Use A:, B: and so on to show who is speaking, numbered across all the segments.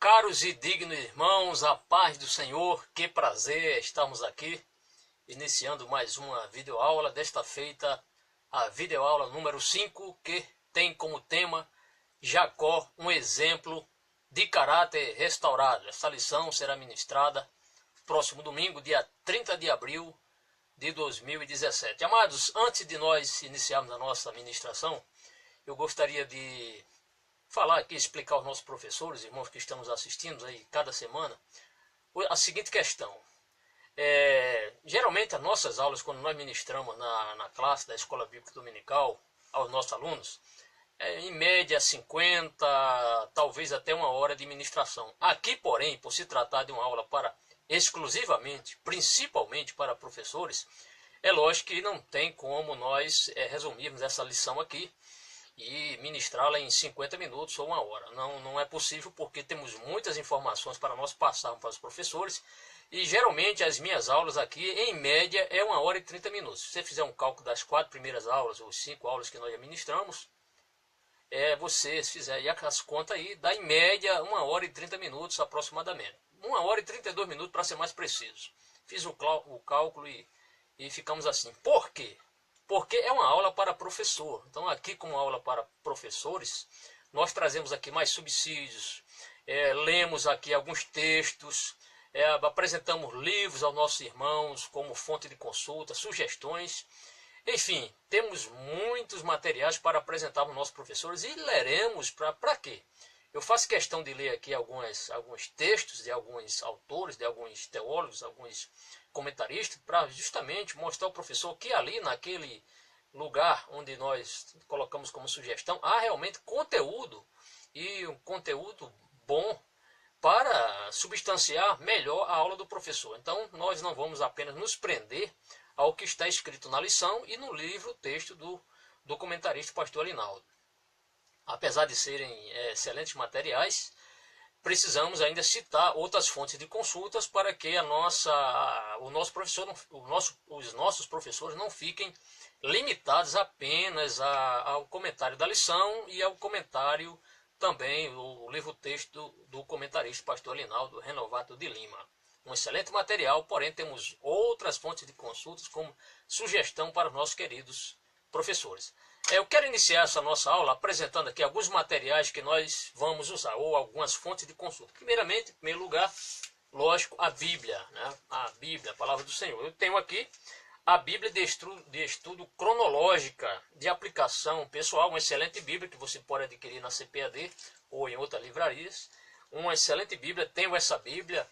A: Caros e dignos irmãos, a paz do Senhor, que prazer estarmos aqui, iniciando mais uma videoaula, desta feita a videoaula número 5, que tem como tema Jacó, um exemplo de caráter restaurado. Essa lição será ministrada próximo domingo, dia 30 de abril de 2017. Amados, antes de nós iniciarmos a nossa ministração, eu gostaria de falar aqui, explicar aos nossos professores, irmãos que estamos assistindo aí cada semana, a seguinte questão. Geralmente as nossas aulas, quando nós ministramos na classe da Escola Bíblica Dominical aos nossos alunos, em média 50, talvez até 1 hora de ministração. Aqui, porém, por se tratar de uma aula para exclusivamente, principalmente para professores, é lógico que não tem como nós resumirmos essa lição aqui e ministrá-la em 50 minutos ou 1 hora. Não é possível, porque temos muitas informações para nós passarmos para os professores, e geralmente as minhas aulas aqui, em média, é 1 hora e 30 minutos. Se você fizer um cálculo das 4 primeiras aulas, ou 5 aulas que nós já ministramos, você, se fizer as contas aí, dá em média 1 hora e 30 minutos aproximadamente. 1 hora e 32 minutos para ser mais preciso. Fiz o cálculo e ficamos assim. Por quê? Porque é uma aula para professor. Então aqui, como aula para professores, nós trazemos aqui mais subsídios, lemos aqui alguns textos, apresentamos livros aos nossos irmãos como fonte de consulta, sugestões. Enfim, temos muitos materiais para apresentar aos nossos professores e leremos para quê? Eu faço questão de ler aqui alguns textos de alguns autores, de alguns teólogos, alguns comentaristas, para justamente mostrar ao professor que ali naquele lugar onde nós colocamos como sugestão, há realmente conteúdo, e um conteúdo bom para substanciar melhor a aula do professor. Então nós não vamos apenas nos prender ao que está escrito na lição e no livro, texto do comentarista pastor Alinaldo. Apesar de serem excelentes materiais, precisamos ainda citar outras fontes de consultas para que os nossos professores não fiquem limitados apenas ao comentário da lição e ao comentário também, o livro-texto do comentarista pastor Alinaldo Renovato de Lima. Um excelente material, porém temos outras fontes de consultas como sugestão para os nossos queridos professores. Eu quero iniciar essa nossa aula apresentando aqui alguns materiais que nós vamos usar, ou algumas fontes de consulta. Primeiramente, em primeiro lugar, lógico, a Bíblia, né? A Bíblia, a Palavra do Senhor. Eu tenho aqui a Bíblia de estudo cronológica de aplicação pessoal, uma excelente Bíblia que você pode adquirir na CPAD ou em outras livrarias. Uma excelente Bíblia, tenho essa Bíblia,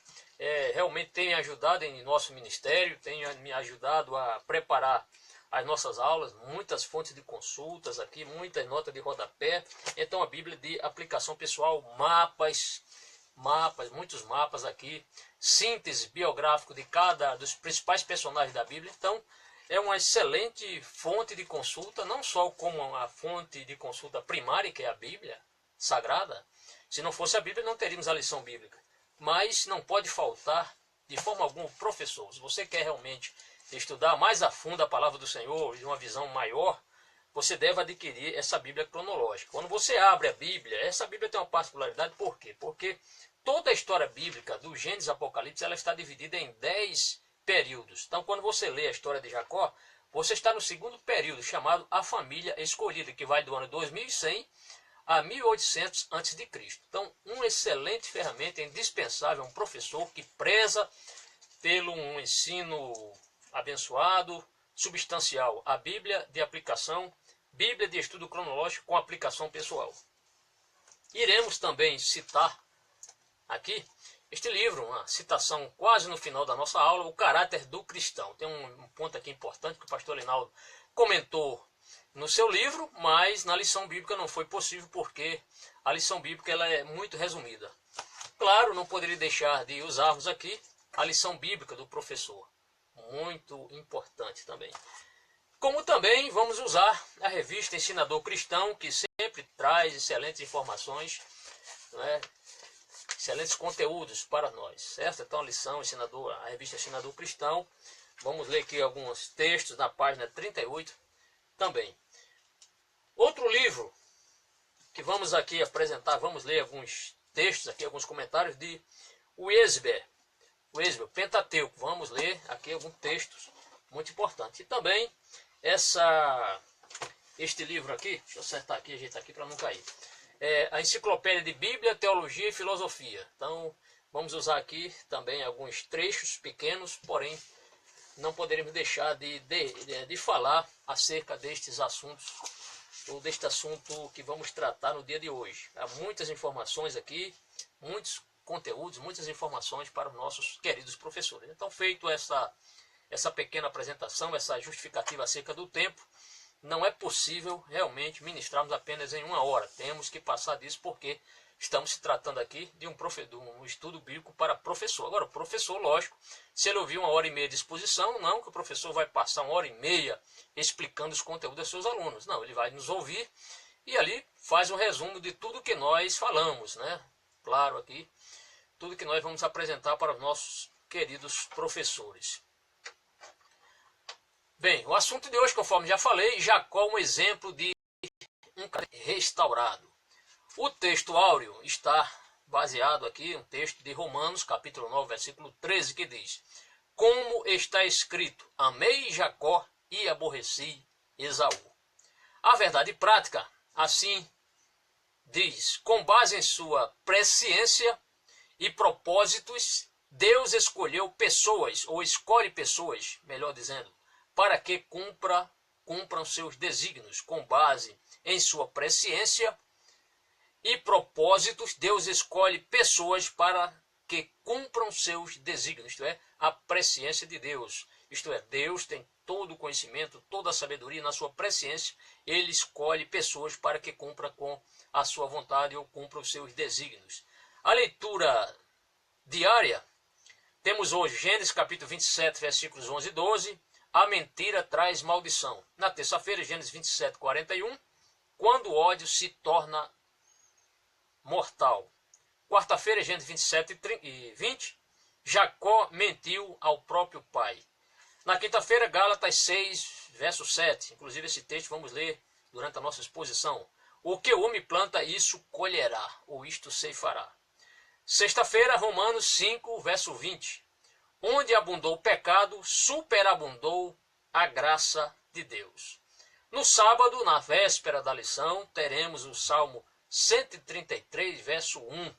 A: realmente tem ajudado em nosso ministério, tem me ajudado a preparar as nossas aulas, muitas fontes de consultas aqui, muitas notas de rodapé. Então a Bíblia de aplicação pessoal, mapas, muitos mapas aqui, síntese biográfico de cada dos principais personagens da Bíblia. Então é uma excelente fonte de consulta, não só como a fonte de consulta primária, que é a Bíblia Sagrada. Se não fosse a Bíblia, não teríamos a lição bíblica. Mas não pode faltar de forma alguma o professor. Se você quer realmente estudar mais a fundo a palavra do Senhor de uma visão maior, você deve adquirir essa Bíblia cronológica. Quando você abre a Bíblia, essa Bíblia tem uma particularidade. Por quê? Porque toda a história bíblica, do Gênesis ao Apocalipse, ela está dividida em 10 períodos. Então, quando você lê a história de Jacó, você está no segundo período, chamado a família escolhida, que vai do ano 2100 a 1800 a.C. Então, uma excelente ferramenta, indispensável, um professor que preza pelo um ensino abençoado, substancial, a Bíblia de aplicação, Bíblia de estudo cronológico com aplicação pessoal. Iremos também citar aqui este livro, uma citação quase no final da nossa aula, O Caráter do Cristão. Tem um ponto aqui importante que o pastor Alinaldo comentou no seu livro, mas na lição bíblica não foi possível, porque a lição bíblica ela é muito resumida. Claro, não poderia deixar de usarmos aqui a lição bíblica do professor. Muito importante também. Como também vamos usar a revista Ensinador Cristão, que sempre traz excelentes informações, né? Excelentes conteúdos para nós, certo? Então a revista Ensinador Cristão, vamos ler aqui alguns textos na página 38 também. Outro livro que vamos aqui apresentar, vamos ler alguns textos aqui, alguns comentários de Wiesber, Pentateuco. Vamos ler aqui alguns textos muito importantes. E também este livro aqui, deixa eu acertar aqui, ajeitar aqui para não cair. É a Enciclopédia de Bíblia, Teologia e Filosofia. Então, vamos usar aqui também alguns trechos pequenos, porém, não poderemos deixar de falar acerca destes assuntos, ou deste assunto que vamos tratar no dia de hoje. Há muitas informações aqui, muitos conteúdos, muitas informações para os nossos queridos professores. Então, feito essa pequena apresentação, essa justificativa acerca do tempo, não é possível realmente ministrarmos apenas em 1 hora. Temos que passar disso porque estamos se tratando aqui de um estudo bíblico para professor. Agora, o professor, lógico, se ele ouvir 1h30 de exposição, não que o professor vai passar 1h30 explicando os conteúdos dos seus alunos. Não, ele vai nos ouvir e ali faz um resumo de tudo que nós falamos, né? Claro, aqui, tudo que nós vamos apresentar para os nossos queridos professores. Bem, o assunto de hoje, conforme já falei, Jacó, um exemplo de um restaurado. O texto áureo está baseado aqui, um texto de Romanos, capítulo 9, versículo 13, que diz: como está escrito, amei Jacó e aborreci Esaú. A verdade prática, assim diz, com base em sua presciência e propósitos, Deus escolheu pessoas, ou escolhe pessoas, melhor dizendo, para que cumpram seus desígnios. Com base em sua presciência e propósitos, Deus escolhe pessoas para que cumpram seus desígnios, isto é, a presciência de Deus. Isto é, Deus tem todo o conhecimento, toda a sabedoria na sua presciência, ele escolhe pessoas para que cumpram com a sua vontade ou cumpram os seus desígnios. A leitura diária, temos hoje Gênesis capítulo 27, versículos 11 e 12, a mentira traz maldição. Na terça-feira, Gênesis 27, 41, quando o ódio se torna mortal. Quarta-feira, Gênesis 27 e 20, Jacó mentiu ao próprio pai. Na quinta-feira, Gálatas 6, verso 7. Inclusive esse texto vamos ler durante a nossa exposição. O que o homem planta, isso colherá, ou isto ceifará. Sexta-feira, Romanos 5, verso 20. Onde abundou o pecado, superabundou a graça de Deus. No sábado, na véspera da lição, teremos o Salmo 133, verso 1,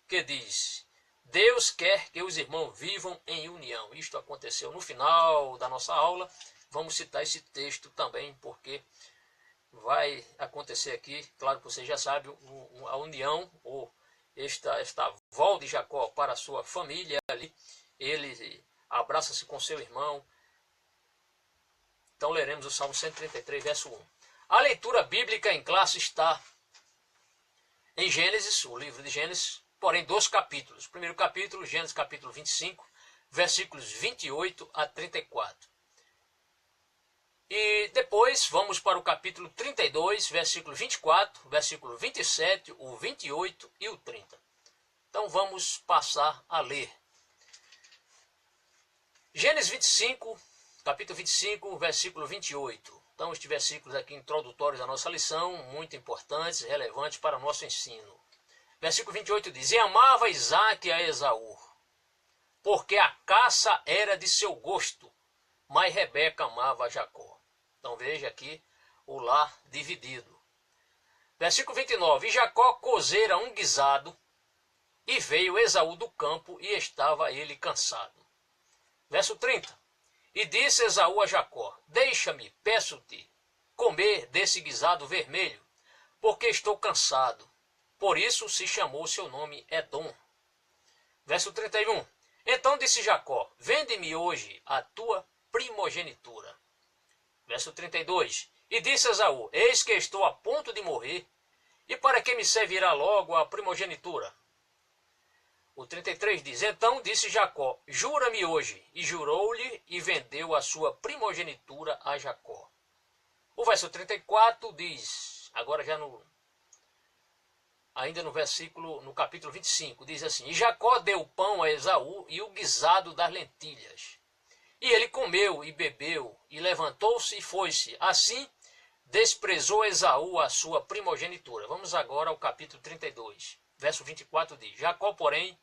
A: que diz: Deus quer que os irmãos vivam em união. Isto aconteceu no final da nossa aula. Vamos citar esse texto também, porque vai acontecer aqui, claro que você já sabe, a união, ou esta volta de Jacó para a sua família ali. Ele abraça-se com seu irmão. Então leremos o Salmo 133, verso 1. A leitura bíblica em classe está em Gênesis, o livro de Gênesis, porém 2 capítulos. O primeiro capítulo, Gênesis capítulo 25, versículos 28 a 34. E depois vamos para o capítulo 32, versículo 24, versículo 27, o 28 e o 30. Então vamos passar a ler. Gênesis 25, capítulo 25, versículo 28. Então, estes versículos aqui introdutórios da nossa lição, muito importantes, relevantes para o nosso ensino. Versículo 28 diz: E amava Isaque a Esaú, porque a caça era de seu gosto, mas Rebeca amava a Jacó. Então, veja aqui o lar dividido. Versículo 29. E Jacó cozera um guisado, e veio Esaú do campo, e estava ele cansado. Verso 30. E disse Esaú a Jacó: Deixa-me, peço-te, comer desse guisado vermelho, porque estou cansado. Por isso se chamou seu nome Edom. Verso 31. Então disse Jacó: Vende-me hoje a tua primogenitura. Verso 32. E disse Esaú: Eis que estou a ponto de morrer, e para que me servirá logo a primogenitura? O 33 diz: Então disse Jacó: Jura-me hoje. E jurou-lhe e vendeu a sua primogenitura a Jacó. O verso 34 diz, agora já ainda no capítulo 25, diz assim: E Jacó deu pão a Esaú e o guisado das lentilhas. E ele comeu e bebeu, e levantou-se e foi-se. Assim desprezou Esaú a sua primogenitura. Vamos agora ao capítulo 32. verso 24 diz: Jacó, porém,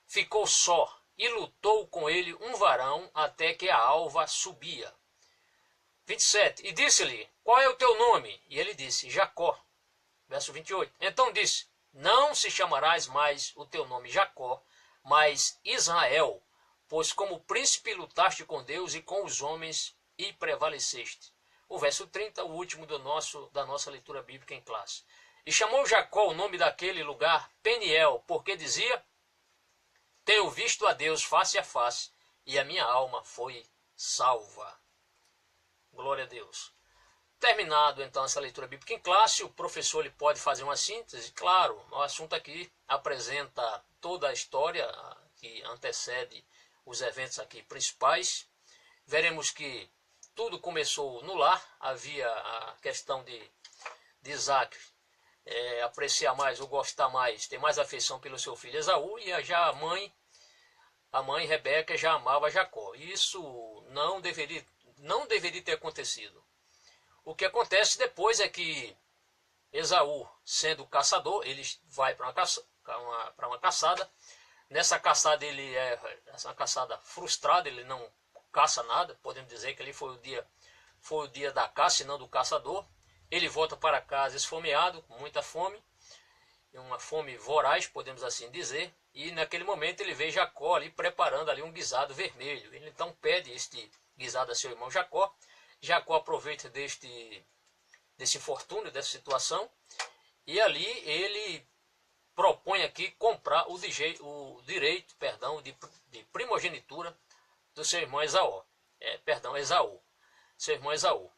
A: ficou só, e lutou com ele um varão até que a alva subia. 27. E disse-lhe: Qual é o teu nome? E ele disse: Jacó. Verso 28. Então disse: Não se chamarás mais o teu nome Jacó, mas Israel, pois como príncipe lutaste com Deus e com os homens e prevaleceste. O verso 30, o último da nossa leitura bíblica em classe. E chamou Jacó o nome daquele lugar Peniel, porque dizia: Tenho visto a Deus face a face, e a minha alma foi salva. Glória a Deus. Terminado então essa leitura bíblica em classe, o professor ele pode fazer uma síntese. Claro, o assunto aqui apresenta toda a história que antecede os eventos aqui principais. Veremos que tudo começou no lar. Havia a questão de Isaac apreciar mais ou gostar mais, ter mais afeição pelo seu filho Esaú, e já a mãe Rebeca já amava Jacó. Isso não deveria ter acontecido. O que acontece depois é que Esaú, sendo caçador, ele vai para uma caçada. Nessa caçada essa caçada frustrada, ele não caça nada. Podemos dizer que ali foi o dia da caça e não do caçador. Ele volta para casa esfomeado, com muita fome, uma fome voraz, podemos assim dizer. E naquele momento ele vê Jacó ali preparando ali um guisado vermelho. Ele então pede este guisado a seu irmão Jacó. Jacó aproveita desse infortúnio, dessa situação, e ali ele propõe aqui comprar o direito de primogenitura do seu irmão Esaú. Seu irmão Esaú.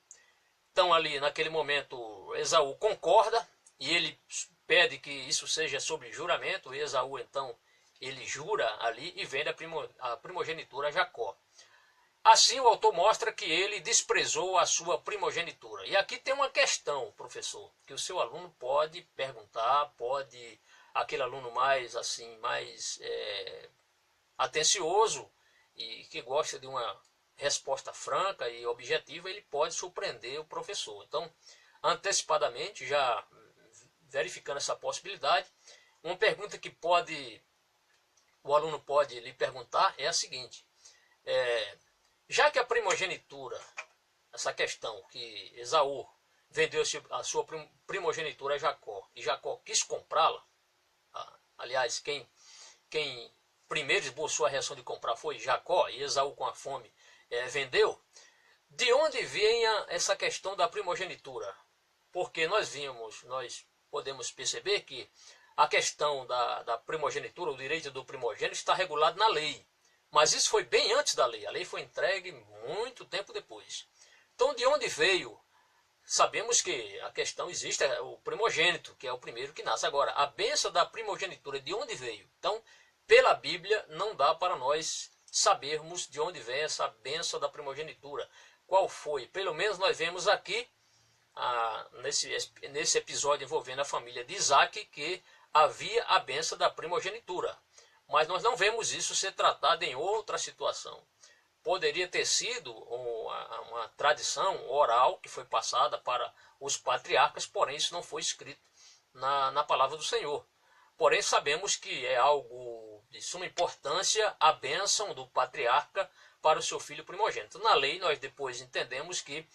A: Então ali naquele momento Esaú concorda e ele pede que isso seja sob juramento. E Esaú então ele jura ali e vende a primogenitura a Jacó. Assim o autor mostra que ele desprezou a sua primogenitura. E aqui tem uma questão, professor, que o seu aluno pode perguntar, aquele aluno mais atencioso e que gosta de uma resposta franca e objetiva, ele pode surpreender o professor. Então, antecipadamente, já verificando essa possibilidade, uma pergunta que o aluno pode lhe perguntar é a seguinte: já que a primogenitura, essa questão que Esaú vendeu a sua primogenitura a Jacó, e Jacó quis comprá-la, aliás, quem primeiro esboçou a reação de comprar foi Jacó, e Esaú com a fome vendeu, de onde vinha essa questão da primogenitura? Porque nós podemos perceber que a questão da primogenitura, o direito do primogênito está regulado na lei. Mas isso foi bem antes da lei. A lei foi entregue muito tempo depois. Então, de onde veio? Sabemos que a questão existe, o primogênito, que é o primeiro que nasce. Agora, a bênção da primogenitura, de onde veio? Então, pela Bíblia, não dá para nós sabermos de onde vem essa bênção da primogenitura. Qual foi? Pelo menos nós vemos aqui, nesse episódio envolvendo a família de Isaac, que havia a bênção da primogenitura. Mas nós não vemos isso ser tratado em outra situação. Poderia ter sido uma tradição oral que foi passada para os patriarcas, porém isso não foi escrito na palavra do Senhor. Porém sabemos que é algo de suma importância a bênção do patriarca para o seu filho primogênito. Na lei nós depois entendemos que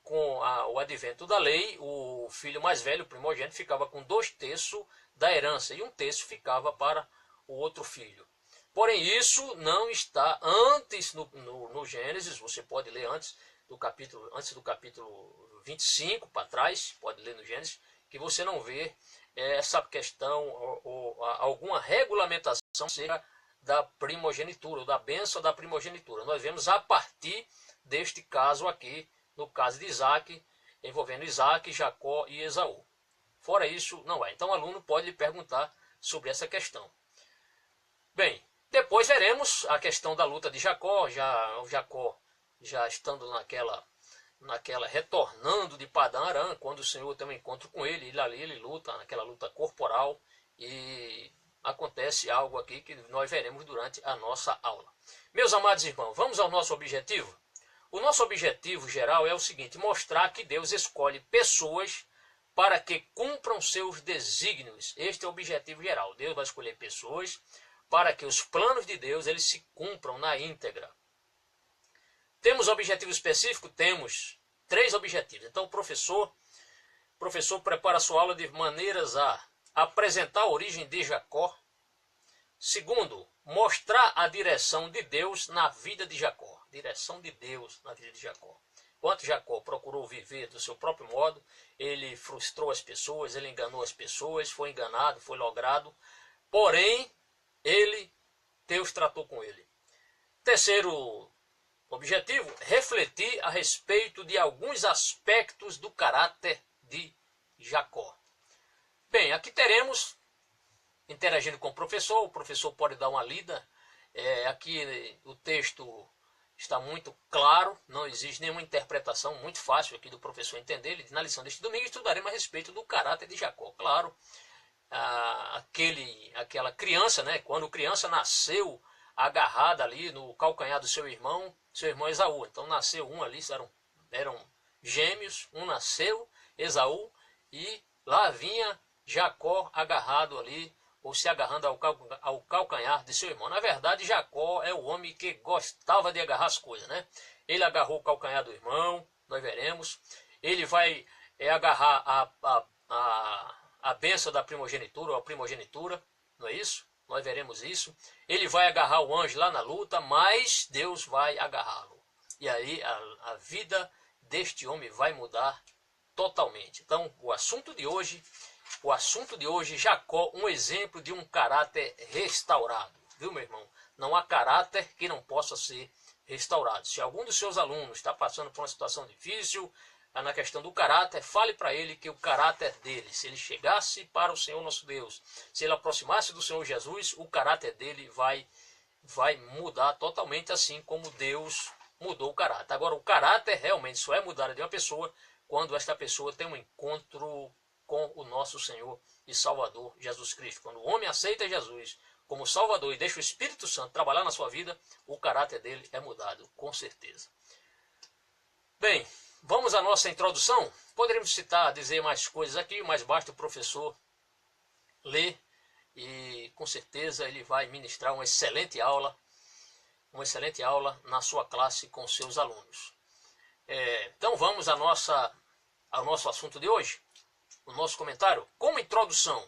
A: com o advento da lei, o filho mais velho, o primogênito, ficava com 2/3 da herança e 1/3 ficava para o outro filho. Porém, isso não está antes no Gênesis. Você pode ler antes do capítulo 25 para trás, pode ler no Gênesis, que você não vê essa questão ou alguma regulamentação acerca da primogenitura, ou da bênção da primogenitura. Nós vemos a partir deste caso aqui, no caso de Isaac, envolvendo Isaac, Jacó e Esaú. Fora isso, não há. Então o aluno pode lhe perguntar sobre essa questão. Bem, depois veremos a questão da luta de Jacó, o Jacó já estando retornando de Padã Arã, quando o Senhor tem um encontro com ele, ele luta, naquela luta corporal, e acontece algo aqui que nós veremos durante a nossa aula. Meus amados irmãos, vamos ao nosso objetivo? O nosso objetivo geral é o seguinte: mostrar que Deus escolhe pessoas para que cumpram seus desígnios. Este é o objetivo geral. Deus vai escolher pessoas para que os planos de Deus eles se cumpram na íntegra. Temos objetivo específico? Temos 3 objetivos. Então o professor prepara a sua aula de maneiras a apresentar a origem de Jacó. Segundo, mostrar a direção de Deus na vida de Jacó. Direção de Deus na vida de Jacó. Enquanto Jacó procurou viver do seu próprio modo, ele frustrou as pessoas, ele enganou as pessoas, foi enganado, foi logrado. Porém, Deus tratou com ele. Terceiro objetivo, refletir a respeito de alguns aspectos do caráter de Jacó. Bem, aqui teremos, interagindo com o professor pode dar uma lida. Aqui o texto está muito claro, não existe nenhuma interpretação, muito fácil aqui do professor entender. Na lição deste domingo estudaremos a respeito do caráter de Jacó. Claro, aquela criança, né, quando criança nasceu agarrada ali no calcanhar do seu irmão Esaú. Então nasceu um ali, eram gêmeos, um nasceu, Esaú, e lá vinha Jacó agarrado ali, ou se agarrando ao calcanhar de seu irmão. Na verdade, Jacó é o homem que gostava de agarrar as coisas, né? Ele agarrou o calcanhar do irmão, nós veremos. Ele vai agarrar a bênção da primogenitura, ou a primogenitura, não é isso? Nós veremos isso. Ele vai agarrar o anjo lá na luta, mas Deus vai agarrá-lo. E aí a vida deste homem vai mudar totalmente. Então, o assunto de hoje, Jacó, um exemplo de um caráter restaurado. Viu, meu irmão? Não há caráter que não possa ser restaurado. Se algum dos seus alunos está passando por uma situação difícil, na questão do caráter, fale para ele que o caráter dele, se ele chegasse para o Senhor nosso Deus, se ele aproximasse do Senhor Jesus, o caráter dele vai mudar totalmente, assim como Deus mudou o caráter. Agora, o caráter realmente só é mudado de uma pessoa quando esta pessoa tem um encontro com o nosso Senhor e Salvador Jesus Cristo. Quando o homem aceita Jesus como Salvador e deixa o Espírito Santo trabalhar na sua vida, o caráter dele é mudado, com certeza. Bem, vamos à nossa introdução. Poderíamos dizer mais coisas aqui, mas basta o professor ler e com certeza ele vai ministrar uma excelente aula na sua classe com seus alunos. Então vamos ao nosso assunto de hoje, o nosso comentário. Como introdução,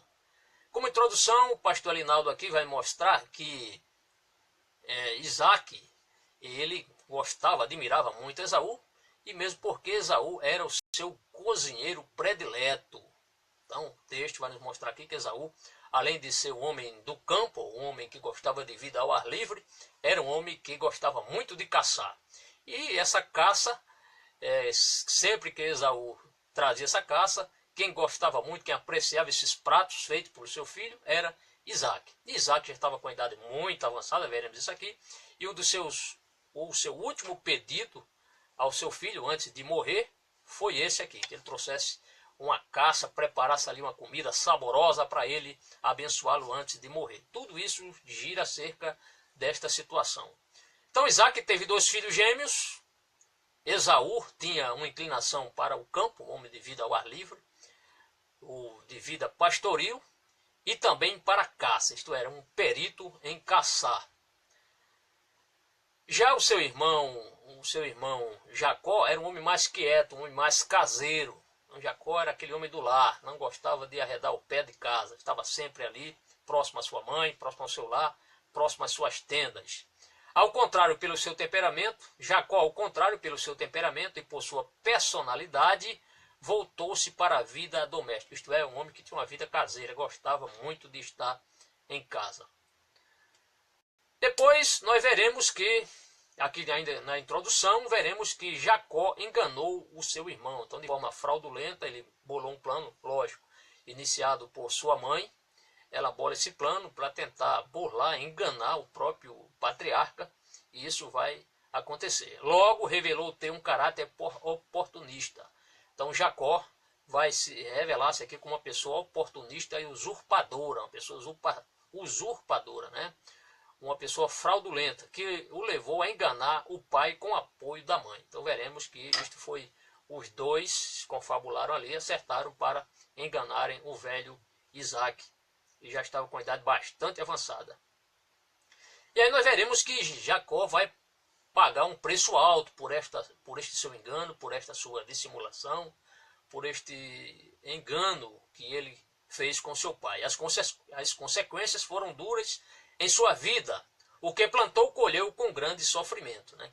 A: o pastor Alinaldo aqui vai mostrar que Isaac, ele admirava muito Esaú, e mesmo porque Esaú era o seu cozinheiro predileto. Então o texto vai nos mostrar aqui que Esaú, além de ser um homem do campo, um homem que gostava de vida ao ar livre, era um homem que gostava muito de caçar. E essa caça, sempre que Esaú trazia essa caça, quem gostava muito, quem apreciava esses pratos feitos por seu filho, era Isaac. Isaac já estava com a idade muito avançada, veremos isso aqui, e o seu último pedido ao seu filho antes de morrer foi esse aqui, que ele trouxesse uma caça, preparasse ali uma comida saborosa para ele abençoá-lo antes de morrer. Tudo isso gira acerca desta situação. Então Isaac teve 2 filhos gêmeos. Esaú tinha uma inclinação para o campo, homem de vida ao ar livre, de vida pastoril, e também para a caça, isto era, um perito em caçar. Já o seu irmão Jacó era um homem mais quieto, um homem mais caseiro. Jacó era aquele homem do lar, não gostava de arredar o pé de casa, estava sempre ali, próximo à sua mãe, próximo ao seu lar, próximo às suas tendas. Ao contrário, pelo seu temperamento, Jacó, ao contrário, pelo seu temperamento e por sua personalidade, voltou-se para a vida doméstica, isto é, um homem que tinha uma vida caseira, gostava muito de estar em casa. Depois nós veremos que, aqui ainda na introdução, veremos que Jacó enganou o seu irmão. Então, de forma fraudulenta, ele bolou um plano, lógico, iniciado por sua mãe. Ela bola esse plano para tentar burlar, enganar o próprio patriarca, e isso vai acontecer. Logo, revelou ter um caráter oportunista. Então, Jacó vai se revelar-se aqui como uma pessoa oportunista e usurpadora, uma pessoa usurpadora, né? Uma pessoa fraudulenta, que o levou a enganar o pai com o apoio da mãe. Então veremos que isto foi os dois se confabularam ali, acertaram para enganarem o velho Isaac, que já estava com a idade bastante avançada. E aí nós veremos que Jacó vai pagar um preço alto por este seu engano, por esta sua dissimulação, por este engano que ele fez com seu pai. As consequências foram duras em sua vida. O que plantou, colheu com grande sofrimento. Né?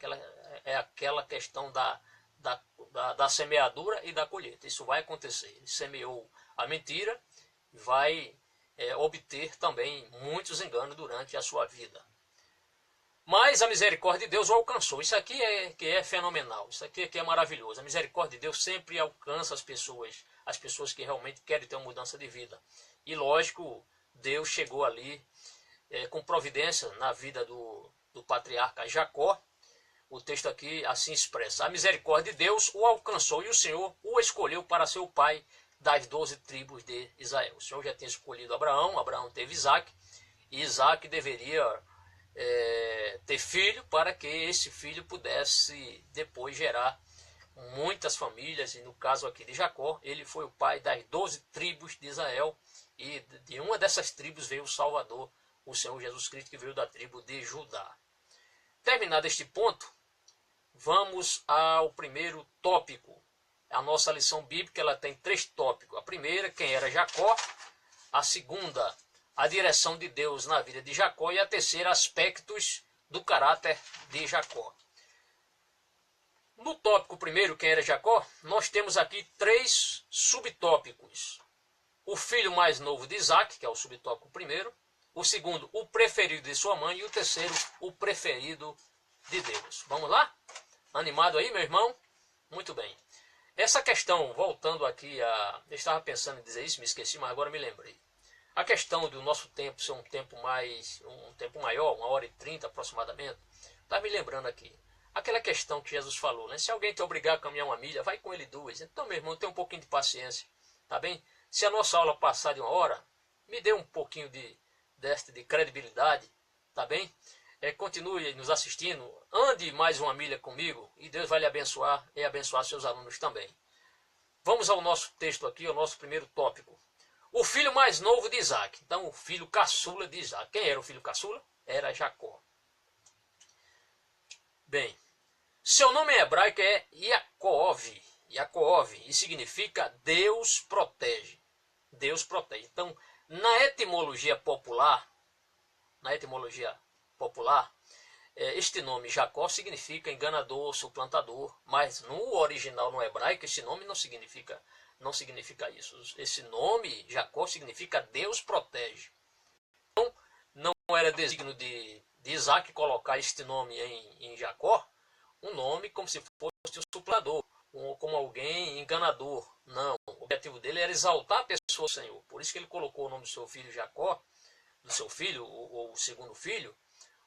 A: É aquela questão da semeadura e da colheita. Isso vai acontecer. Ele semeou a mentira, vai obter também muitos enganos durante a sua vida. Mas a misericórdia de Deus o alcançou. Isso aqui que é fenomenal. Isso aqui que é maravilhoso. A misericórdia de Deus sempre alcança as pessoas que realmente querem ter uma mudança de vida. E lógico, Deus chegou ali com providência na vida do patriarca Jacó. O texto aqui assim expressa: a misericórdia de Deus o alcançou e o Senhor o escolheu para ser o pai das 12 tribos de Israel. O Senhor já tinha escolhido Abraão, Abraão teve Isaac, e Isaac deveria ter filho para que esse filho pudesse depois gerar muitas famílias. E no caso aqui de Jacó, ele foi o pai das 12 tribos de Israel, e de uma dessas tribos veio o Salvador, o Senhor Jesus Cristo, que veio da tribo de Judá. Terminado este ponto, vamos ao primeiro tópico. A nossa lição bíblica ela tem 3 tópicos. A primeira, quem era Jacó. A segunda, a direção de Deus na vida de Jacó. E a terceira, aspectos do caráter de Jacó. No tópico primeiro, quem era Jacó, nós temos aqui 3 subtópicos. O filho mais novo de Isaac, que é o subtópico primeiro. O segundo, o preferido de sua mãe. E o terceiro, o preferido de Deus. Vamos lá? Animado aí, meu irmão? Muito bem. Essa questão, voltando aqui eu estava pensando em dizer isso, me esqueci, mas agora me lembrei. A questão do nosso tempo ser um tempo maior, 1h30 aproximadamente, está me lembrando aqui. Aquela questão que Jesus falou, né? Se alguém te obrigar a caminhar 1 milha, vai com ele 2. Então, meu irmão, tenha um pouquinho de paciência, tá bem? Se a nossa aula passar de 1 hora, me dê um pouquinho de credibilidade, tá bem? Continue nos assistindo, ande mais 1 milha comigo e Deus vai lhe abençoar e abençoar seus alunos também. Vamos ao nosso texto aqui, ao nosso primeiro tópico. O filho mais novo de Isaac. Então, o filho caçula de Isaac. Quem era o filho caçula? Era Jacó. Bem, seu nome em hebraico é Yaakov, e significa Deus protege. Deus protege. Então, na etimologia popular, este nome Jacó significa enganador, suplantador, mas no original, no hebraico, esse nome não significa isso. Esse nome Jacó significa Deus protege. Então, não era desígnio de Isaac colocar este nome em Jacó, um nome como se fosse o suplantador, como alguém enganador. Não, o objetivo dele era exaltar a pessoa do Senhor. Por isso que ele colocou o nome do seu filho Jacó, do seu filho, ou o segundo filho,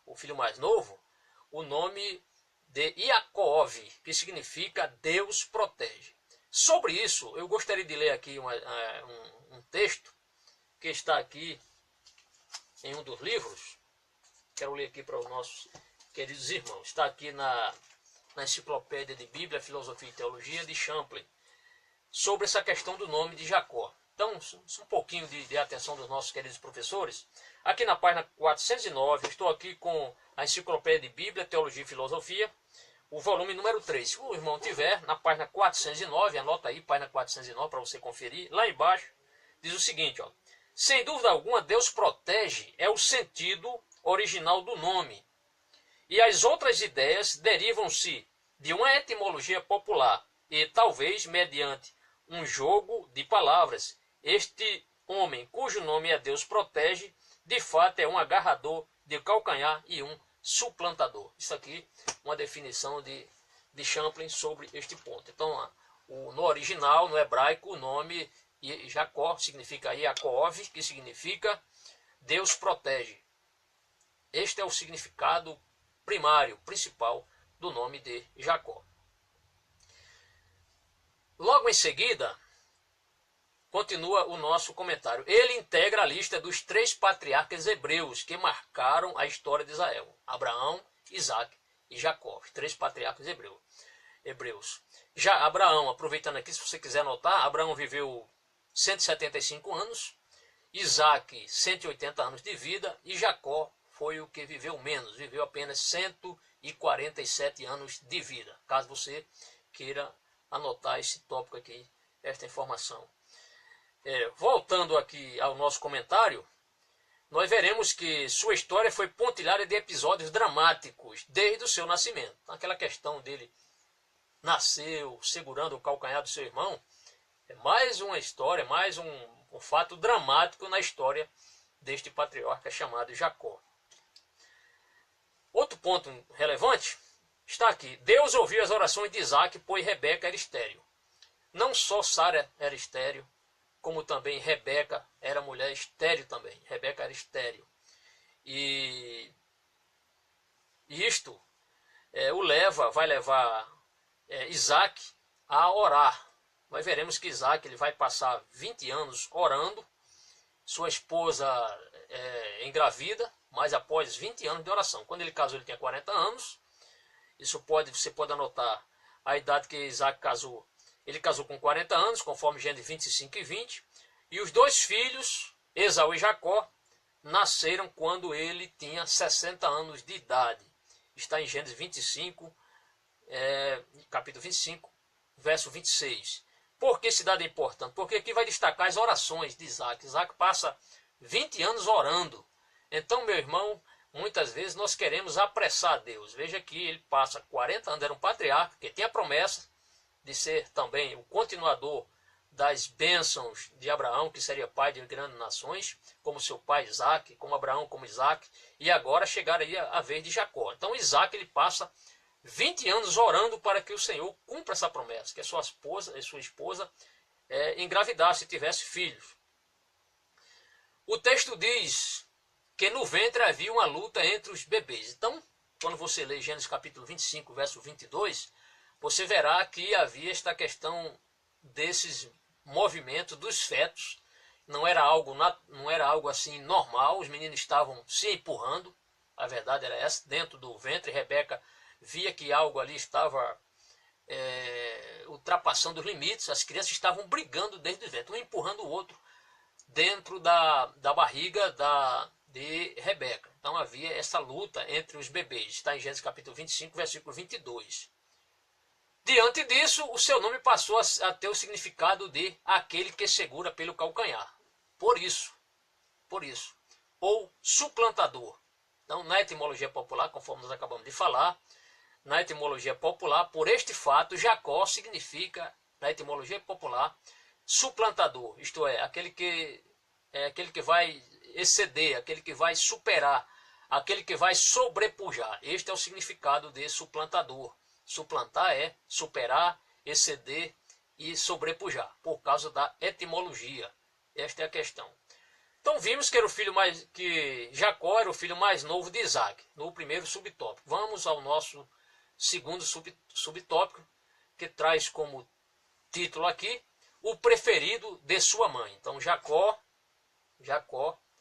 A: o filho mais novo, o nome de Yaakov, que significa Deus protege. Sobre isso, eu gostaria de ler aqui um texto que está aqui em um dos livros. Quero ler aqui para os nossos queridos irmãos. Está aqui na Enciclopédia de Bíblia, Filosofia e Teologia de Champlin, sobre essa questão do nome de Jacó. Então, um pouquinho de atenção dos nossos queridos professores. Aqui na página 409, eu estou aqui com a Enciclopédia de Bíblia, Teologia e Filosofia, o volume número 3. Se o irmão tiver, na página 409, anota aí, página 409 para você conferir. Lá embaixo, diz o seguinte, ó. Sem dúvida alguma, Deus protege é o sentido original do nome. E as outras ideias derivam-se de uma etimologia popular e talvez mediante um jogo de palavras. Este homem, cujo nome é Deus protege, de fato é um agarrador de calcanhar e um suplantador. Isso aqui uma definição de Champlin sobre este ponto. Então, no original, no hebraico, o nome Jacó significa Yaakov, que significa Deus protege. Este é o significado primário, principal do nome de Jacó. Logo em seguida, continua o nosso comentário. Ele integra a lista dos 3 patriarcas hebreus que marcaram a história de Israel. Abraão, Isaac e Jacó, os 3 patriarcas hebreus. Hebreus. Já Abraão, aproveitando aqui, se você quiser anotar, Abraão viveu 175 anos, Isaac 180 anos de vida e Jacó foi o que viveu menos, viveu apenas 147 anos de vida, caso você queira anotar esse tópico aqui, esta informação. Voltando aqui ao nosso comentário, nós veremos que sua história foi pontilhada de episódios dramáticos desde o seu nascimento. Aquela questão dele nasceu segurando o calcanhar do seu irmão, é mais uma história, mais um fato dramático na história deste patriarca chamado Jacó. Outro ponto relevante está aqui. Deus ouviu as orações de Isaac, pois Rebeca era estéril. Não só Sara era estéril, como também Rebeca era mulher estéril também. Rebeca era estéril. E isto vai levar Isaac a orar. Nós veremos que Isaac ele vai passar 20 anos orando. Sua esposa engravida, mas após 20 anos de oração. Quando ele casou, ele tinha 40 anos. Você pode anotar a idade que Isaac casou. Ele casou com 40 anos, conforme Gênesis 25 e 20. E os dois filhos, Esaú e Jacó, nasceram quando ele tinha 60 anos de idade. Está em Gênesis 25, capítulo 25, verso 26. Por que esse dado é importante? Porque aqui vai destacar as orações de Isaac. Isaac passa 20 anos orando. Então, meu irmão, muitas vezes nós queremos apressar Deus. Veja que ele passa 40 anos, era um patriarca, que tinha a promessa de ser também o continuador das bênçãos de Abraão, que seria pai de grandes nações, como seu pai Isaac, como Abraão, como Isaac, e agora chegaria a vez de Jacó. Então Isaac ele passa 20 anos orando para que o Senhor cumpra essa promessa, que a sua esposa engravidasse e tivesse filhos. O texto diz que no ventre havia uma luta entre os bebês. Então, quando você lê Gênesis capítulo 25, verso 22, você verá que havia esta questão desses movimentos dos fetos. Não era algo assim normal, os meninos estavam se empurrando, a verdade era essa, dentro do ventre. Rebeca via que algo ali estava ultrapassando os limites, as crianças estavam brigando dentro do ventre, um empurrando o outro dentro da barriga de Rebeca. Então havia essa luta entre os bebês, está em Gênesis capítulo 25, versículo 22. Diante disso, o seu nome passou a ter o significado de aquele que segura pelo calcanhar. Por isso, ou suplantador. Então, na etimologia popular, conforme nós acabamos de falar, na etimologia popular, por este fato, Jacó significa, na etimologia popular, suplantador. Isto é, aquele que vai exceder, aquele que vai superar, aquele que vai sobrepujar. Este é o significado de suplantador. Suplantar é superar, exceder e sobrepujar, por causa da etimologia. Esta é a questão. Então vimos que Jacó era o filho mais novo de Isaac, no primeiro subtópico. Vamos ao nosso segundo subtópico, que traz como título aqui, o preferido de sua mãe. Então Jacó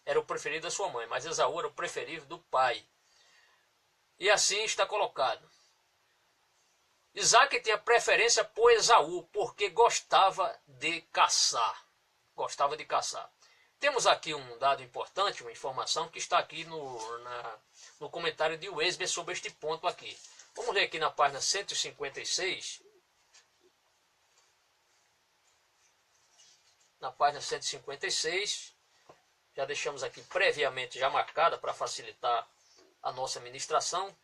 A: era o preferido da sua mãe, mas Esaú era o preferido do pai. E assim está colocado. Isaac tinha preferência por Esaú, porque gostava de caçar. Temos aqui um dado importante, uma informação que está aqui no comentário de Weisber sobre este ponto aqui. Vamos ler aqui na página 156. Na página 156, já deixamos aqui previamente já marcada para facilitar a nossa ministração.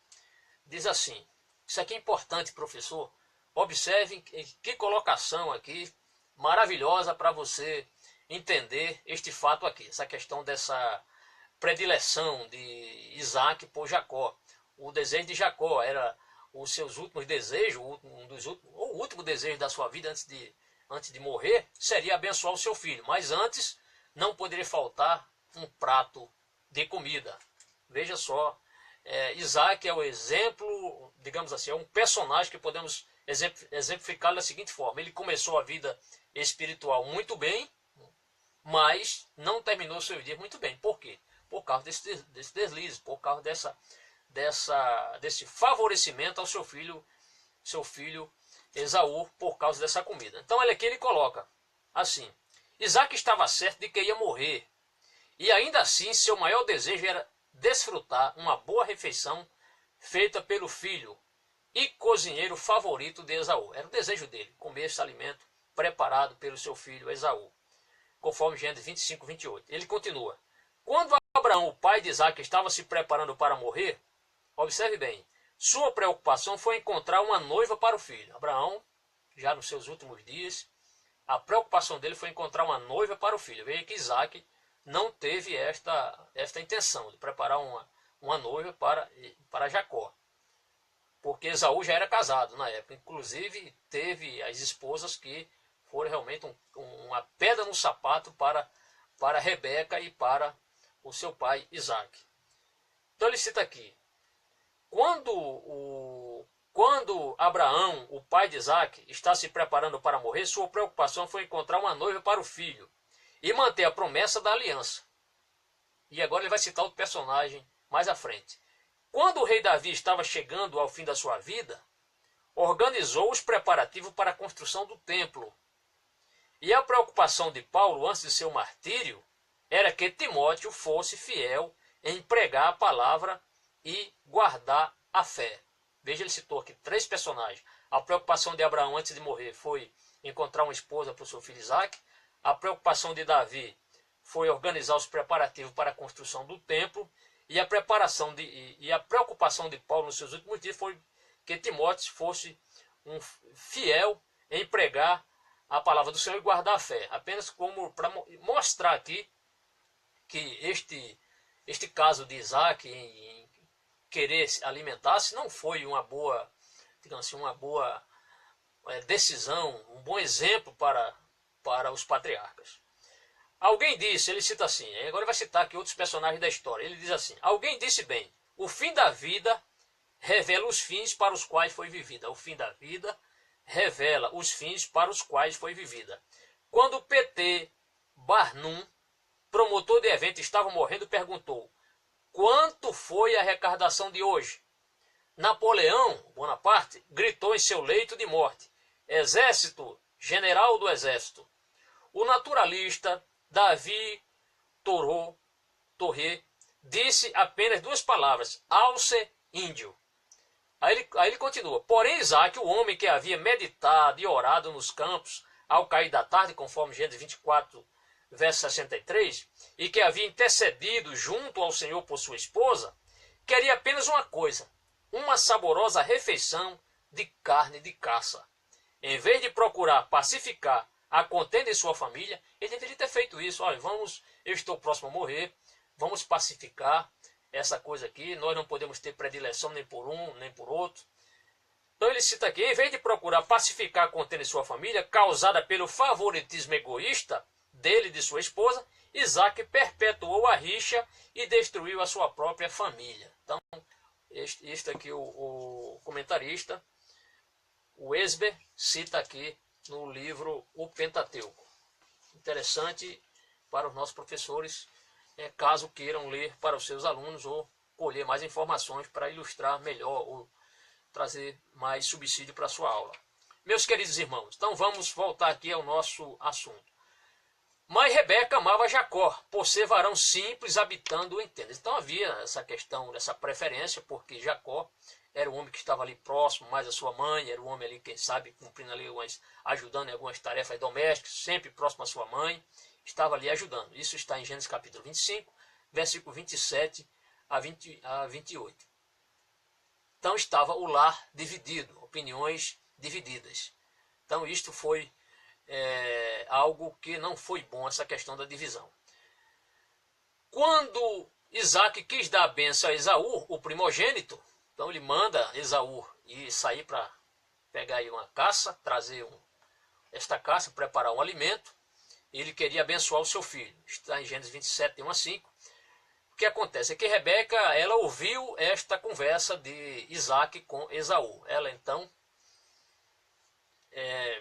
A: Diz assim, isso aqui é importante, professor. Observe que colocação aqui maravilhosa para você entender este fato aqui. Essa questão dessa predileção de Isaac por Jacó. O desejo de Jacó era os seus últimos desejos, o último desejo da sua vida antes de morrer, seria abençoar o seu filho. Mas antes, não poderia faltar um prato de comida. Veja só, Isaac é o exemplo, digamos assim, é um personagem que podemos exemplificar da seguinte forma. Ele começou a vida espiritual muito bem, mas não terminou seu dia muito bem. Por quê? Por causa desse deslize, por causa desse favorecimento ao seu filho Esaú por causa dessa comida. Então olha aqui, ele coloca assim: Isaac estava certo de que ia morrer, e ainda assim seu maior desejo era desfrutar uma boa refeição feita pelo filho e cozinheiro favorito de Esaú. Era o desejo dele, comer esse alimento preparado pelo seu filho Esaú, conforme Gênesis 25, 28. Ele continua: quando Abraão, o pai de Isaac, estava se preparando para morrer, observe bem, sua preocupação foi encontrar uma noiva para o filho. Abraão, já nos seus últimos dias, a preocupação dele foi encontrar uma noiva para o filho. Veja que Isaac não teve esta intenção de preparar uma noiva para Jacó, porque Esaú já era casado na época. Inclusive, teve as esposas que foram realmente uma pedra no sapato para Rebeca e para o seu pai Isaac. Então ele cita aqui: quando Abraão, o pai de Isaac, está se preparando para morrer, sua preocupação foi encontrar uma noiva para o filho e manter a promessa da aliança. E agora ele vai citar outro personagem mais à frente. Quando o rei Davi estava chegando ao fim da sua vida, organizou os preparativos para a construção do templo. E a preocupação de Paulo antes de seu martírio era que Timóteo fosse fiel em pregar a palavra e guardar a fé. Veja, ele citou aqui 3 personagens. A preocupação de Abraão antes de morrer foi encontrar uma esposa para o seu filho Isaac. A preocupação de Davi foi organizar os preparativos para a construção do templo. E a preocupação de Paulo nos seus últimos dias foi que Timóteo fosse um fiel em pregar a palavra do Senhor e guardar a fé. Apenas como para mostrar aqui que este caso de Isaac em querer alimentar-se não foi uma boa, digamos assim, uma boa decisão, um bom exemplo para os patriarcas. Alguém disse, ele cita assim, agora vai citar aqui outros personagens da história, ele diz assim: alguém disse bem, o fim da vida revela os fins para os quais foi vivida. O fim da vida revela os fins para os quais foi vivida. Quando P.T. Barnum, promotor de evento, estava morrendo, perguntou: quanto foi a arrecadação de hoje? Napoleão Bonaparte gritou em seu leito de morte: exército, general do exército. O naturalista Davi Torre disse apenas 2 palavras: alce, índio. Aí ele continua: porém Isaac, o homem que havia meditado e orado nos campos ao cair da tarde, conforme Gênesis 24, verso 63, e que havia intercedido junto ao Senhor por sua esposa, queria apenas uma coisa: uma saborosa refeição de carne de caça. Em vez de procurar pacificar a contenda em sua família, ele deveria ter feito isso. Olha, eu estou próximo a morrer, vamos pacificar essa coisa aqui, nós não podemos ter predileção nem por um, nem por outro. Então ele cita aqui: em vez de procurar pacificar a contenda em sua família, causada pelo favoritismo egoísta dele e de sua esposa, Isaac perpetuou a rixa e destruiu a sua própria família. Então, este aqui o comentarista, o Esber, cita aqui no livro O Pentateuco. Interessante para os nossos professores, caso queiram ler para os seus alunos ou colher mais informações para ilustrar melhor ou trazer mais subsídio para a sua aula. Meus queridos irmãos, então vamos voltar aqui ao nosso assunto. Mas Rebeca amava Jacó, por ser varão simples, habitando em tendas. Então havia essa questão, dessa preferência, porque Jacó era o homem que estava ali próximo, mais a sua mãe, era o homem ali, quem sabe, cumprindo ali ajudando em algumas tarefas domésticas, sempre próximo à sua mãe, estava ali ajudando. Isso está em Gênesis capítulo 25, versículo 27 a 28. Então estava o lar dividido, opiniões divididas. Então isto foi algo que não foi bom, essa questão da divisão. Quando Isaac quis dar a bênção a Esaú, o primogênito, então ele manda Esaú ir sair para pegar aí uma caça, trazer esta caça, preparar um alimento. Ele queria abençoar o seu filho. Está em Gênesis 27, 1 a 5. O que acontece é que Rebeca, ela ouviu esta conversa de Isaac com Esaú. Ela então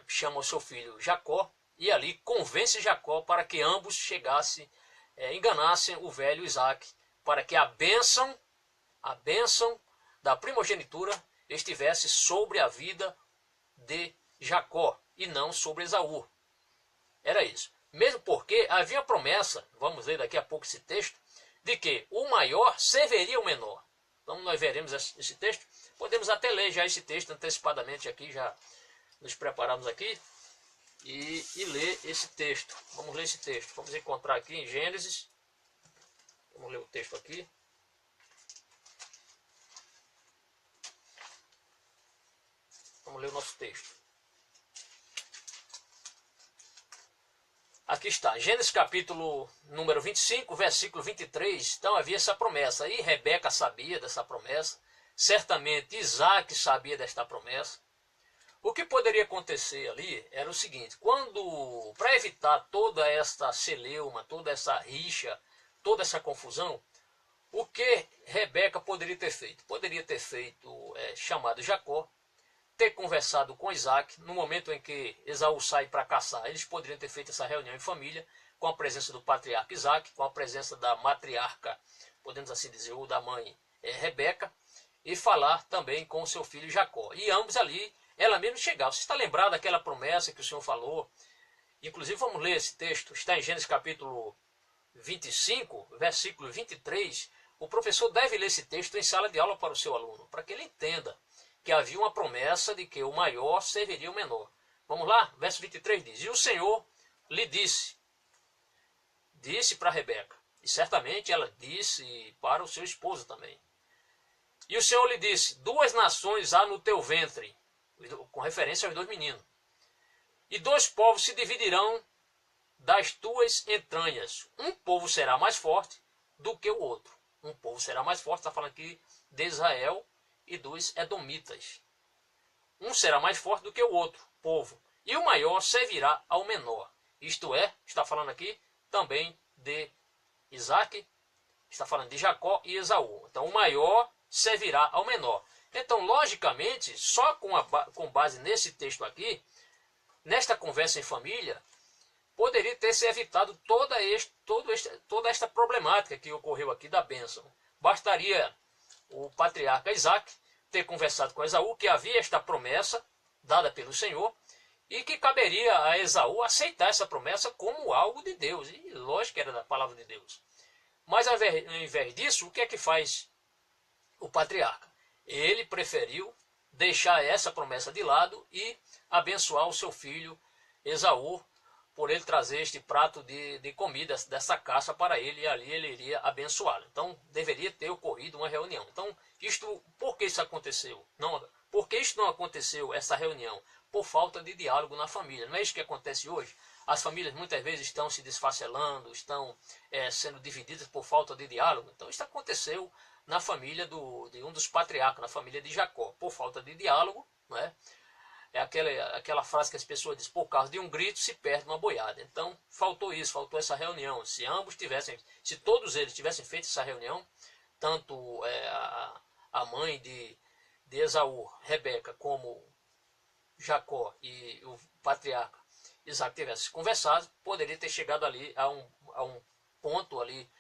A: chama o seu filho Jacó e ali convence Jacó para que ambos enganassem o velho Isaac, para que a bênção da primogenitura estivesse sobre a vida de Jacó e não sobre Esaú. Era isso. Mesmo porque havia promessa, vamos ler daqui a pouco esse texto, de que o maior serviria o menor. Então nós veremos esse texto. Podemos até ler já esse texto antecipadamente aqui, já nos preparamos aqui e ler esse texto. Vamos ler esse texto. Vamos encontrar aqui em Gênesis. Vamos ler o texto aqui. Vamos ler o nosso texto. Aqui está, Gênesis capítulo número 25, versículo 23. Então havia essa promessa. E Rebeca sabia dessa promessa. Certamente Isaac sabia desta promessa. O que poderia acontecer ali era o seguinte: para evitar toda esta celeuma, toda essa rixa, toda essa confusão, o que Rebeca poderia ter feito? Poderia ter feito, chamado Jacó, ter conversado com Isaac. No momento em que Esaú sai para caçar, eles poderiam ter feito essa reunião em família, com a presença do patriarca Isaac, com a presença da matriarca, podemos assim dizer, ou da mãe Rebeca, e falar também com o seu filho Jacó. E ambos ali, ela mesmo chegava. Você está lembrado daquela promessa que o Senhor falou? Inclusive, vamos ler esse texto, está em Gênesis capítulo 25, versículo 23. O professor deve ler esse texto em sala de aula para o seu aluno, para que ele entenda que havia uma promessa de que o maior serviria o menor. Vamos lá? Verso 23 diz: E o Senhor lhe disse para Rebeca, e certamente ela disse para o seu esposo também. E o Senhor lhe disse: 2 nações há no teu ventre, com referência aos 2 meninos, e 2 povos se dividirão das tuas entranhas. Um povo será mais forte do que o outro. Um povo será mais forte, está falando aqui de Israel e dos edomitas. Um será mais forte do que o outro povo, e o maior servirá ao menor. Isto é, está falando aqui também de Isaac, está falando de Jacó e Esaú. Então o maior servirá ao menor. Então, logicamente, só com base nesse texto aqui, nesta conversa em família, poderia ter se evitado toda esta problemática que ocorreu aqui da bênção. Bastaria o patriarca Isaac ter conversado com Esaú, que havia esta promessa dada pelo Senhor, e que caberia a Esaú aceitar essa promessa como algo de Deus. E lógico que era da palavra de Deus. Mas ao invés disso, o que é que faz o patriarca? Ele preferiu deixar essa promessa de lado e abençoar o seu filho Esaú, por ele trazer este prato de comida dessa caça para ele, e ali ele iria abençoá-lo. Então, deveria ter ocorrido uma reunião. Então, por que isso aconteceu? Por que isso não aconteceu, essa reunião? Por falta de diálogo na família. Não é isso que acontece hoje? As famílias muitas vezes estão se desfacelando, estão sendo divididas por falta de diálogo. Então, isso aconteceu na família de um dos patriarcas, na família de Jacó, por falta de diálogo, não é? É aquela frase que as pessoas dizem: por causa de um grito se perde uma boiada. Então, faltou isso, faltou essa reunião. Se todos eles tivessem feito essa reunião, tanto a mãe de Esaú, Rebeca, como Jacó e o patriarca Isaac tivessem conversado, poderia ter chegado ali a um ponto ali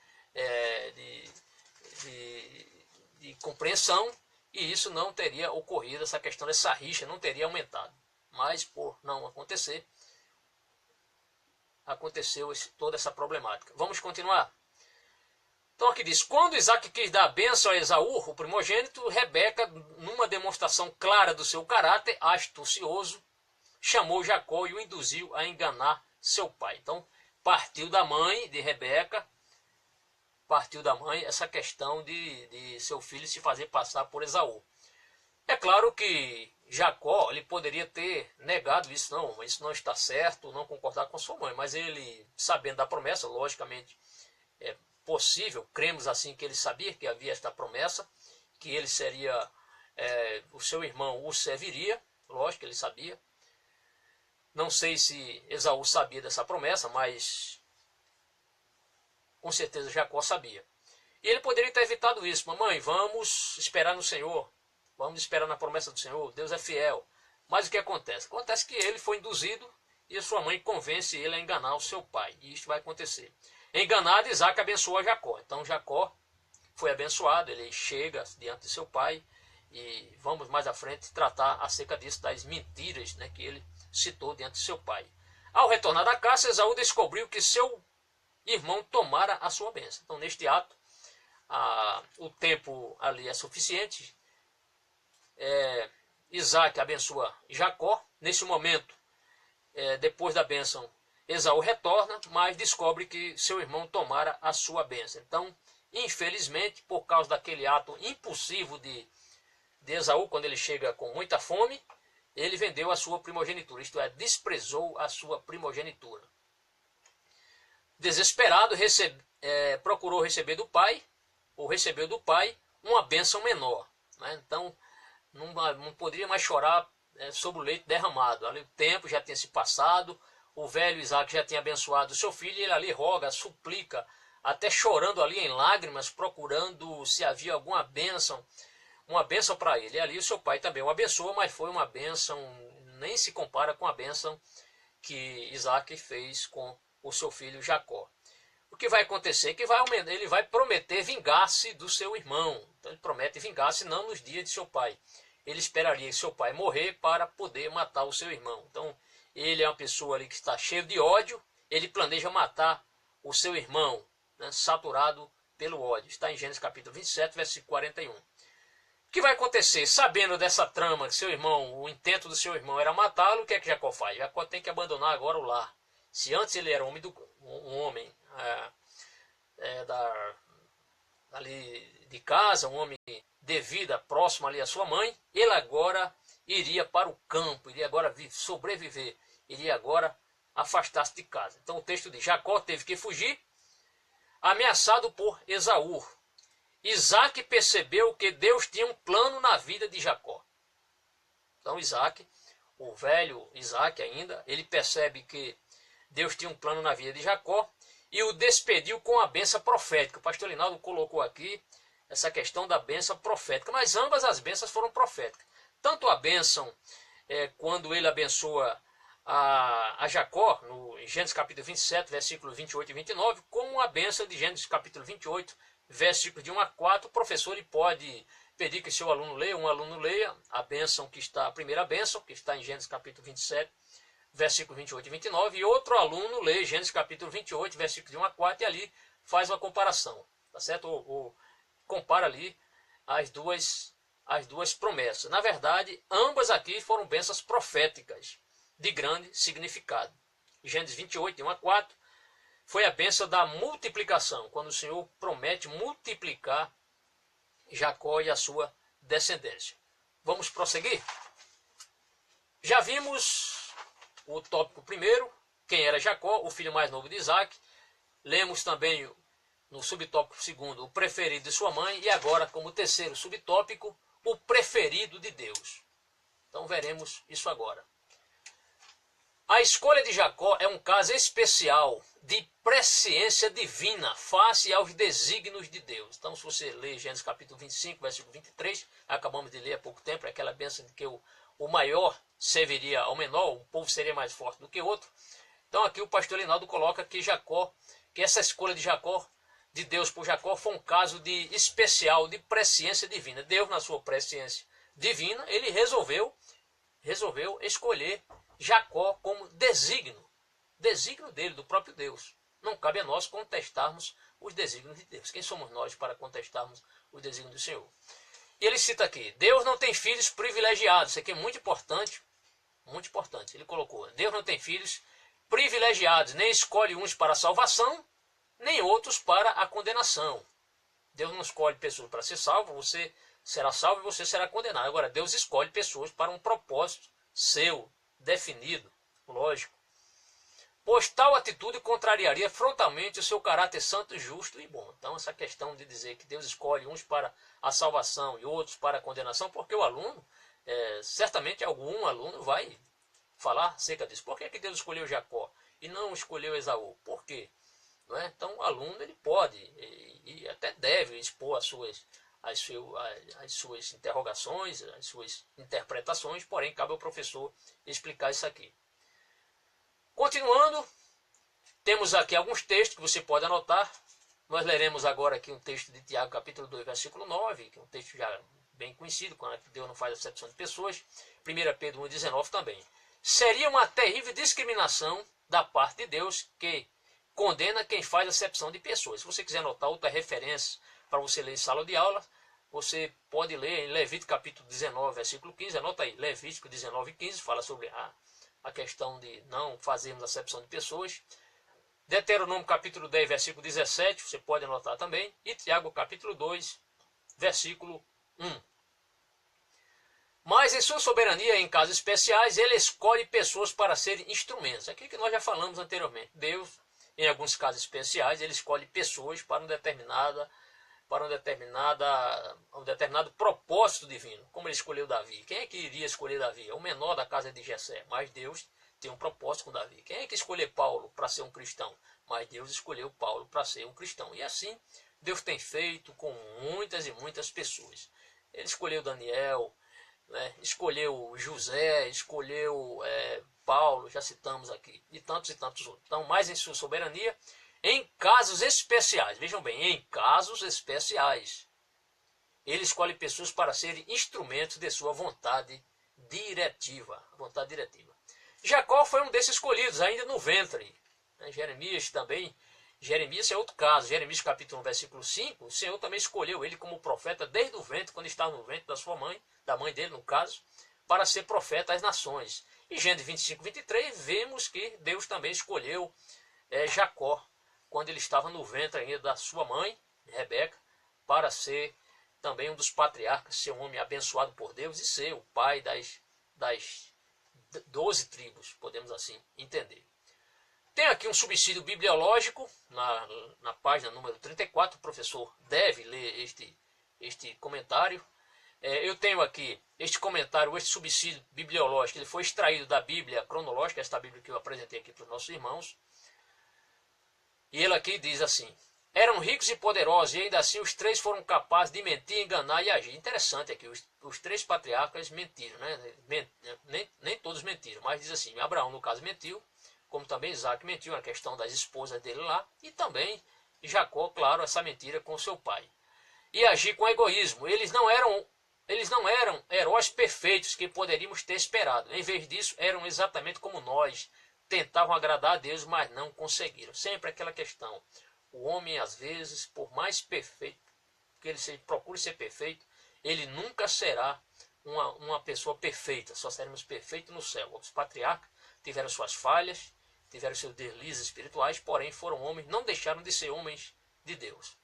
A: de compreensão, e isso não teria ocorrido, essa questão dessa rixa não teria aumentado. Mas por não acontecer, aconteceu toda essa problemática. Vamos continuar. Então aqui diz: quando Isaac quis dar a bênção a Esaú, o primogênito, Rebeca, numa demonstração clara do seu caráter astucioso, chamou Jacó e o induziu a enganar seu pai. Então partiu da mãe de Rebeca, essa questão de seu filho se fazer passar por Esaú. É claro que Jacó ele poderia ter negado isso não está certo, não concordar com sua mãe, mas ele, sabendo da promessa, logicamente é possível, cremos assim que ele sabia que havia esta promessa, que ele seria, o seu irmão o serviria, lógico que ele sabia. Não sei se Esaú sabia dessa promessa, mas com certeza Jacó sabia. E ele poderia ter evitado isso: mamãe, vamos esperar no Senhor, vamos esperar na promessa do Senhor, Deus é fiel. Mas o que acontece? Acontece que ele foi induzido e a sua mãe convence ele a enganar o seu pai. E isso vai acontecer. Enganado, Isaac abençoa Jacó. Então Jacó foi abençoado, ele chega diante de seu pai E vamos mais à frente tratar acerca disso, das mentiras, né, que ele citou diante de seu pai. Ao retornar da caça, Esaú descobriu que seu irmão tomara a sua bênção. Então, neste ato, o tempo ali é suficiente. Isaac abençoa Jacó. Nesse momento, depois da bênção, Esaú retorna, mas descobre que seu irmão tomara a sua bênção. Então, infelizmente, por causa daquele ato impulsivo de Esaú, quando ele chega com muita fome, ele vendeu a sua primogenitura, isto é, desprezou a sua primogenitura. Desesperado, procurou receber do pai, ou recebeu do pai, uma bênção menor. Né? Então, não poderia mais chorar sobre o leite derramado. Ali o tempo já tinha se passado, o velho Isaac já tinha abençoado o seu filho, e ele ali roga, suplica, até chorando ali em lágrimas, procurando se havia alguma bênção, uma bênção para ele. E ali o seu pai também o abençoou, mas foi uma bênção, nem se compara com a bênção que Isaac fez com o seu filho Jacó. O que vai acontecer é que ele vai prometer vingar-se do seu irmão. Então ele promete vingar-se não nos dias de seu pai. Ele esperaria que seu pai morrer para poder matar o seu irmão. Então ele é uma pessoa ali que está cheio de ódio, ele planeja matar o seu irmão, né, saturado pelo ódio. Está em Gênesis capítulo 27, versículo 41. O que vai acontecer? Sabendo dessa trama que seu irmão, o intento do seu irmão era matá-lo, o que é que Jacó faz? Jacó tem que abandonar agora o lar. Se antes ele era um homem ali de casa, um homem de vida próximo ali à sua mãe, ele agora iria para o campo, iria agora sobreviver, iria agora afastar-se de casa. Então o texto diz: Jacó teve que fugir, ameaçado por Esaú. Isaac percebeu que Deus tinha um plano na vida de Jacó. Então Isaac, o velho Isaac ainda, ele percebe que Deus tinha um plano na vida de Jacó e o despediu com a bênção profética. O pastor Linaldo colocou aqui essa questão da bênção profética, mas ambas as bênçãos foram proféticas. Tanto a bênção, quando ele abençoa a Jacó, no Gênesis capítulo 27, versículos 28 e 29, como a bênção de Gênesis capítulo 28, versículos de 1 a 4, o professor ele pode pedir que seu aluno leia, um aluno leia a bênção que está, a primeira bênção, que está em Gênesis capítulo 27, versículo 28 e 29, e outro aluno lê Gênesis capítulo 28, versículo de 1 a 4, e ali faz uma comparação, tá certo? Ou compara ali as duas promessas. Na verdade, ambas aqui foram bênçãos proféticas, de grande significado. Gênesis 28, de 1 a 4, foi a bênção da multiplicação, quando o Senhor promete multiplicar Jacó e a sua descendência. Vamos prosseguir? Já vimos o tópico primeiro, quem era Jacó, o filho mais novo de Isaac. Lemos também no subtópico segundo, o preferido de sua mãe. E agora, como terceiro subtópico, o preferido de Deus. Então veremos isso agora. A escolha de Jacó é um caso especial de presciência divina face aos desígnios de Deus. Então, se você ler Gênesis capítulo 25, versículo 23, acabamos de ler há pouco tempo, aquela bênção de que o maior serviria ao menor, o povo seria mais forte do que o outro. Então, aqui o pastor Linaldo coloca que essa escolha de Jacó, de Deus por Jacó, foi um caso de especial, de presciência divina. Deus, na sua presciência divina, ele resolveu escolher Jacó como desígnio dele, do próprio Deus. Não cabe a nós contestarmos os desígnios de Deus. Quem somos nós para contestarmos os desígnios do Senhor? E ele cita aqui: Deus não tem filhos privilegiados. Isso aqui é muito importante, muito importante. Ele colocou: Deus não tem filhos privilegiados, nem escolhe uns para a salvação, nem outros para a condenação. Deus não escolhe pessoas para ser salvo, você será salvo e você será condenado. Agora, Deus escolhe pessoas para um propósito seu, definido, lógico. Pois tal atitude contrariaria frontalmente o seu caráter santo, justo e bom. Então, essa questão de dizer que Deus escolhe uns para a salvação e outros para a condenação, porque o aluno, certamente algum aluno vai falar acerca disso. Por que Deus escolheu Jacó e não escolheu Esaú? Por quê? Não é? Então, o aluno ele pode e até deve expor as suas interrogações, as suas interpretações, porém cabe ao professor explicar isso aqui. Continuando, temos aqui alguns textos que você pode anotar. Nós leremos agora aqui um texto de Tiago, capítulo 2, versículo 9, que é um texto já bem conhecido, quando Deus não faz acepção de pessoas. 1 Pedro 1,19 também. Seria uma terrível discriminação da parte de Deus que condena quem faz acepção de pessoas. Se você quiser anotar outra referência para você ler em sala de aula, você pode ler em Levítico capítulo 19, versículo 15. Anota aí, Levítico 19, 15, fala sobre a questão de não fazermos acepção de pessoas. Deuteronômio capítulo 10, versículo 17, você pode anotar também. E Tiago capítulo 2, versículo 1. Mas em sua soberania, em casos especiais, ele escolhe pessoas para serem instrumentos. Aquilo que nós já falamos anteriormente. Deus, em alguns casos especiais, ele escolhe pessoas para um determinado propósito divino. Como ele escolheu Davi. Quem é que iria escolher Davi? É o menor da casa de Jessé. Mas Deus tem um propósito com Davi. Quem é que escolheu Paulo para ser um cristão? Mas Deus escolheu Paulo para ser um cristão. E assim, Deus tem feito com muitas e muitas pessoas. Ele escolheu Daniel, né? Escolheu José, escolheu Paulo, já citamos aqui, e tantos outros. Então, mais em sua soberania, em casos especiais, vejam bem, em casos especiais, ele escolhe pessoas para serem instrumentos de sua vontade diretiva. Jacó foi um desses escolhidos, ainda no ventre. Jeremias também. Jeremias é outro caso. Jeremias capítulo 1, versículo 5. O Senhor também escolheu ele como profeta desde o ventre, quando estava no ventre da sua mãe, da mãe dele no caso, para ser profeta às nações. E Gênesis 25, 23, vemos que Deus também escolheu Jacó, quando ele estava no ventre ainda da sua mãe, Rebeca, para ser também um dos patriarcas, ser um homem abençoado por Deus e ser o pai das 12 tribos, podemos assim entender. Tem aqui um subsídio bibliológico, na página número 34, o professor deve ler este comentário. Eu tenho aqui este comentário, este subsídio bibliológico, ele foi extraído da Bíblia cronológica, esta Bíblia que eu apresentei aqui para os nossos irmãos. E ele aqui diz assim: eram ricos e poderosos, e ainda assim os três foram capazes de mentir, enganar e agir. Interessante aqui, os três patriarcas mentiram, né? Nem todos mentiram, mas diz assim, Abraão no caso mentiu, como também Isaac mentiu na questão das esposas dele lá, e também Jacó, claro, essa mentira com seu pai. E agir com egoísmo. Eles não eram heróis perfeitos que poderíamos ter esperado. Em vez disso, eram exatamente como nós. Tentavam agradar a Deus, mas não conseguiram. Sempre aquela questão. O homem, às vezes, por mais perfeito que ele procure ser perfeito, ele nunca será uma pessoa perfeita. Só seremos perfeitos no céu. Os patriarcas tiveram suas falhas, tiveram seus deslizes espirituais, porém foram homens, não deixaram de ser homens de Deus.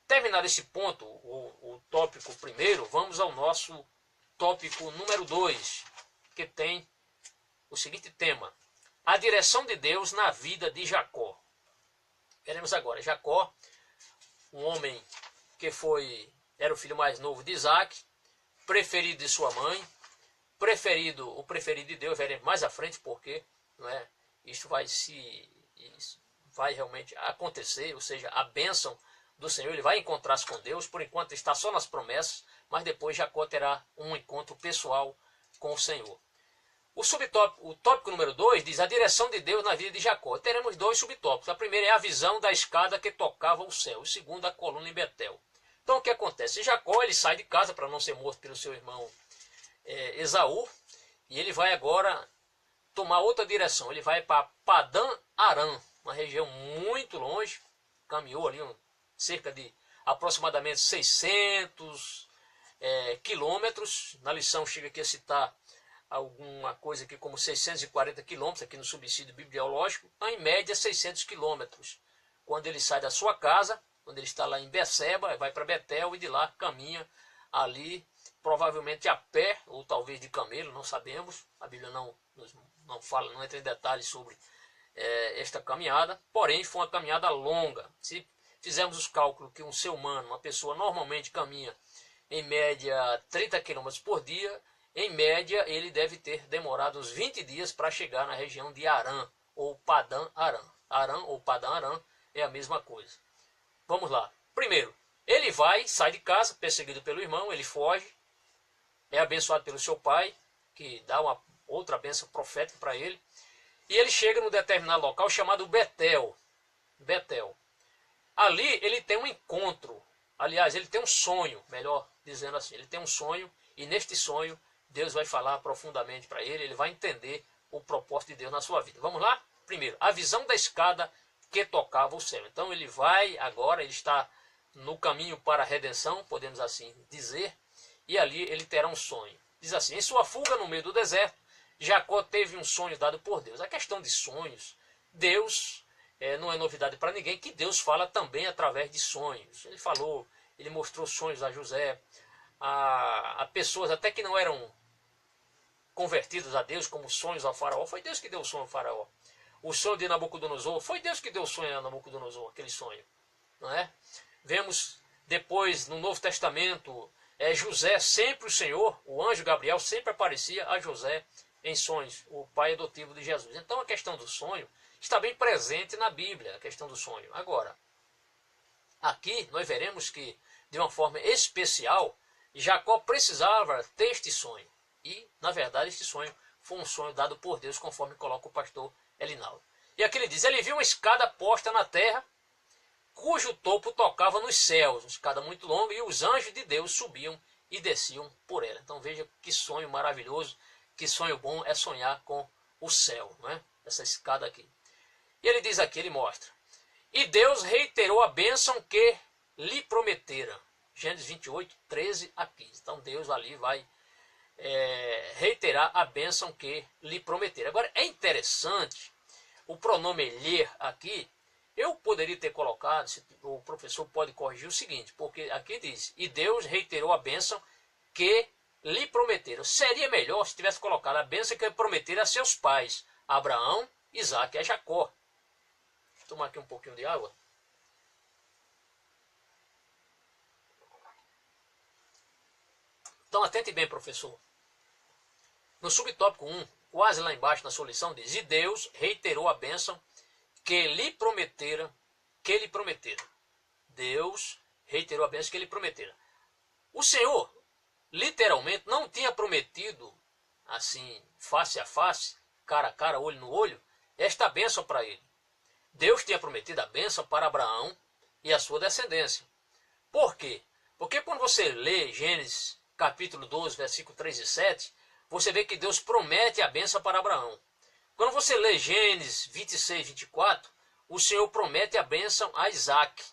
A: Terminado esse ponto, o tópico primeiro, vamos ao nosso tópico número 2, que tem o seguinte tema: a direção de Deus na vida de Jacó. Veremos agora, Jacó, um homem que era o filho mais novo de Isaac, preferido de sua mãe, o preferido de Deus, veremos mais à frente porque isso vai realmente acontecer, ou seja, a bênção do Senhor, ele vai encontrar-se com Deus, por enquanto está só nas promessas, mas depois Jacó terá um encontro pessoal com o Senhor. O tópico número 2 diz a direção de Deus na vida de Jacó. Teremos dois subtópicos. A primeira é a visão da escada que tocava o céu. O segundo, a coluna em Betel. Então o que acontece? Jacó ele sai de casa para não ser morto pelo seu irmão Esaú. E ele vai agora tomar outra direção. Ele vai para Padã Arã, uma região muito longe. Caminhou ali cerca de aproximadamente 600 quilômetros. Na lição chega aqui a citar alguma coisa aqui como 640 quilômetros, aqui no subsídio bibliológico, em média 600 quilômetros. Quando ele sai da sua casa, quando ele está lá em Beceba, vai para Betel e de lá caminha ali, provavelmente a pé, ou talvez de camelo, não sabemos. A Bíblia não fala, não entra em detalhes sobre esta caminhada, porém foi uma caminhada longa. Se fizermos os cálculos que um ser humano, uma pessoa normalmente caminha em média 30 km por dia, em média ele deve ter demorado uns 20 dias para chegar na região de Arã, ou Padã Arã. Arã ou Padã Arã é a mesma coisa. Vamos lá. Primeiro, ele sai de casa, perseguido pelo irmão, ele foge, é abençoado pelo seu pai, que dá uma outra bênção profética para ele, e ele chega num determinado local chamado Betel. Ali ele tem um encontro Aliás, ele tem um sonho, melhor dizendo assim, ele tem um sonho, e neste sonho Deus vai falar profundamente para ele, ele vai entender o propósito de Deus na sua vida. Vamos lá? Primeiro, a visão da escada que tocava o céu. Então ele vai agora, ele está no caminho para a redenção, podemos assim dizer, e ali ele terá um sonho. Diz assim, em sua fuga no meio do deserto, Jacó teve um sonho dado por Deus. A questão de sonhos, Deus, não é novidade para ninguém, que Deus fala também através de sonhos. Ele falou, ele mostrou sonhos a José, a pessoas até que não eram convertidas a Deus, como sonhos ao faraó. Foi Deus que deu o sonho ao faraó. O sonho de Nabucodonosor, foi Deus que deu o sonho a Nabucodonosor, aquele sonho. Não é? Vemos depois no Novo Testamento, José, sempre o Senhor, o anjo Gabriel sempre aparecia a José em sonhos, o pai adotivo de Jesus. Então a questão do sonho está bem presente na Bíblia, a questão do sonho. Agora, aqui nós veremos que, de uma forma especial, Jacó precisava ter este sonho. E, na verdade, este sonho foi um sonho dado por Deus, conforme coloca o pastor Elinaldo. E aqui ele diz, ele viu uma escada posta na terra, cujo topo tocava nos céus, uma escada muito longa, e os anjos de Deus subiam e desciam por ela. Então veja que sonho maravilhoso, que sonho bom é sonhar com o céu, não é? Essa escada aqui. E ele diz aqui, ele mostra, e Deus reiterou a bênção que lhe prometera. Gênesis 28, 13 a 15. Então Deus ali vai reiterar a bênção que lhe prometera. Agora é interessante, o pronome ler aqui, eu poderia ter colocado, o professor pode corrigir o seguinte, porque aqui diz, e Deus reiterou a bênção que lhe prometeram. Seria melhor se tivesse colocado a bênção que ele prometera a seus pais, Abraão, Isaque e Jacó. Deixa eu tomar aqui um pouquinho de água. Então atente bem, professor. No subtópico 1, quase lá embaixo na sua lição, diz, e Deus reiterou a bênção que lhe prometera, Deus reiterou a bênção que lhe prometera. O Senhor, literalmente, não tinha prometido, assim, face a face, cara a cara, olho no olho, esta bênção para ele. Deus tinha prometido a bênção para Abraão e a sua descendência. Por quê? Porque quando você lê Gênesis capítulo 12, versículo 3 e 7, você vê que Deus promete a bênção para Abraão. Quando você lê Gênesis 26, 24, o Senhor promete a bênção a Isaque.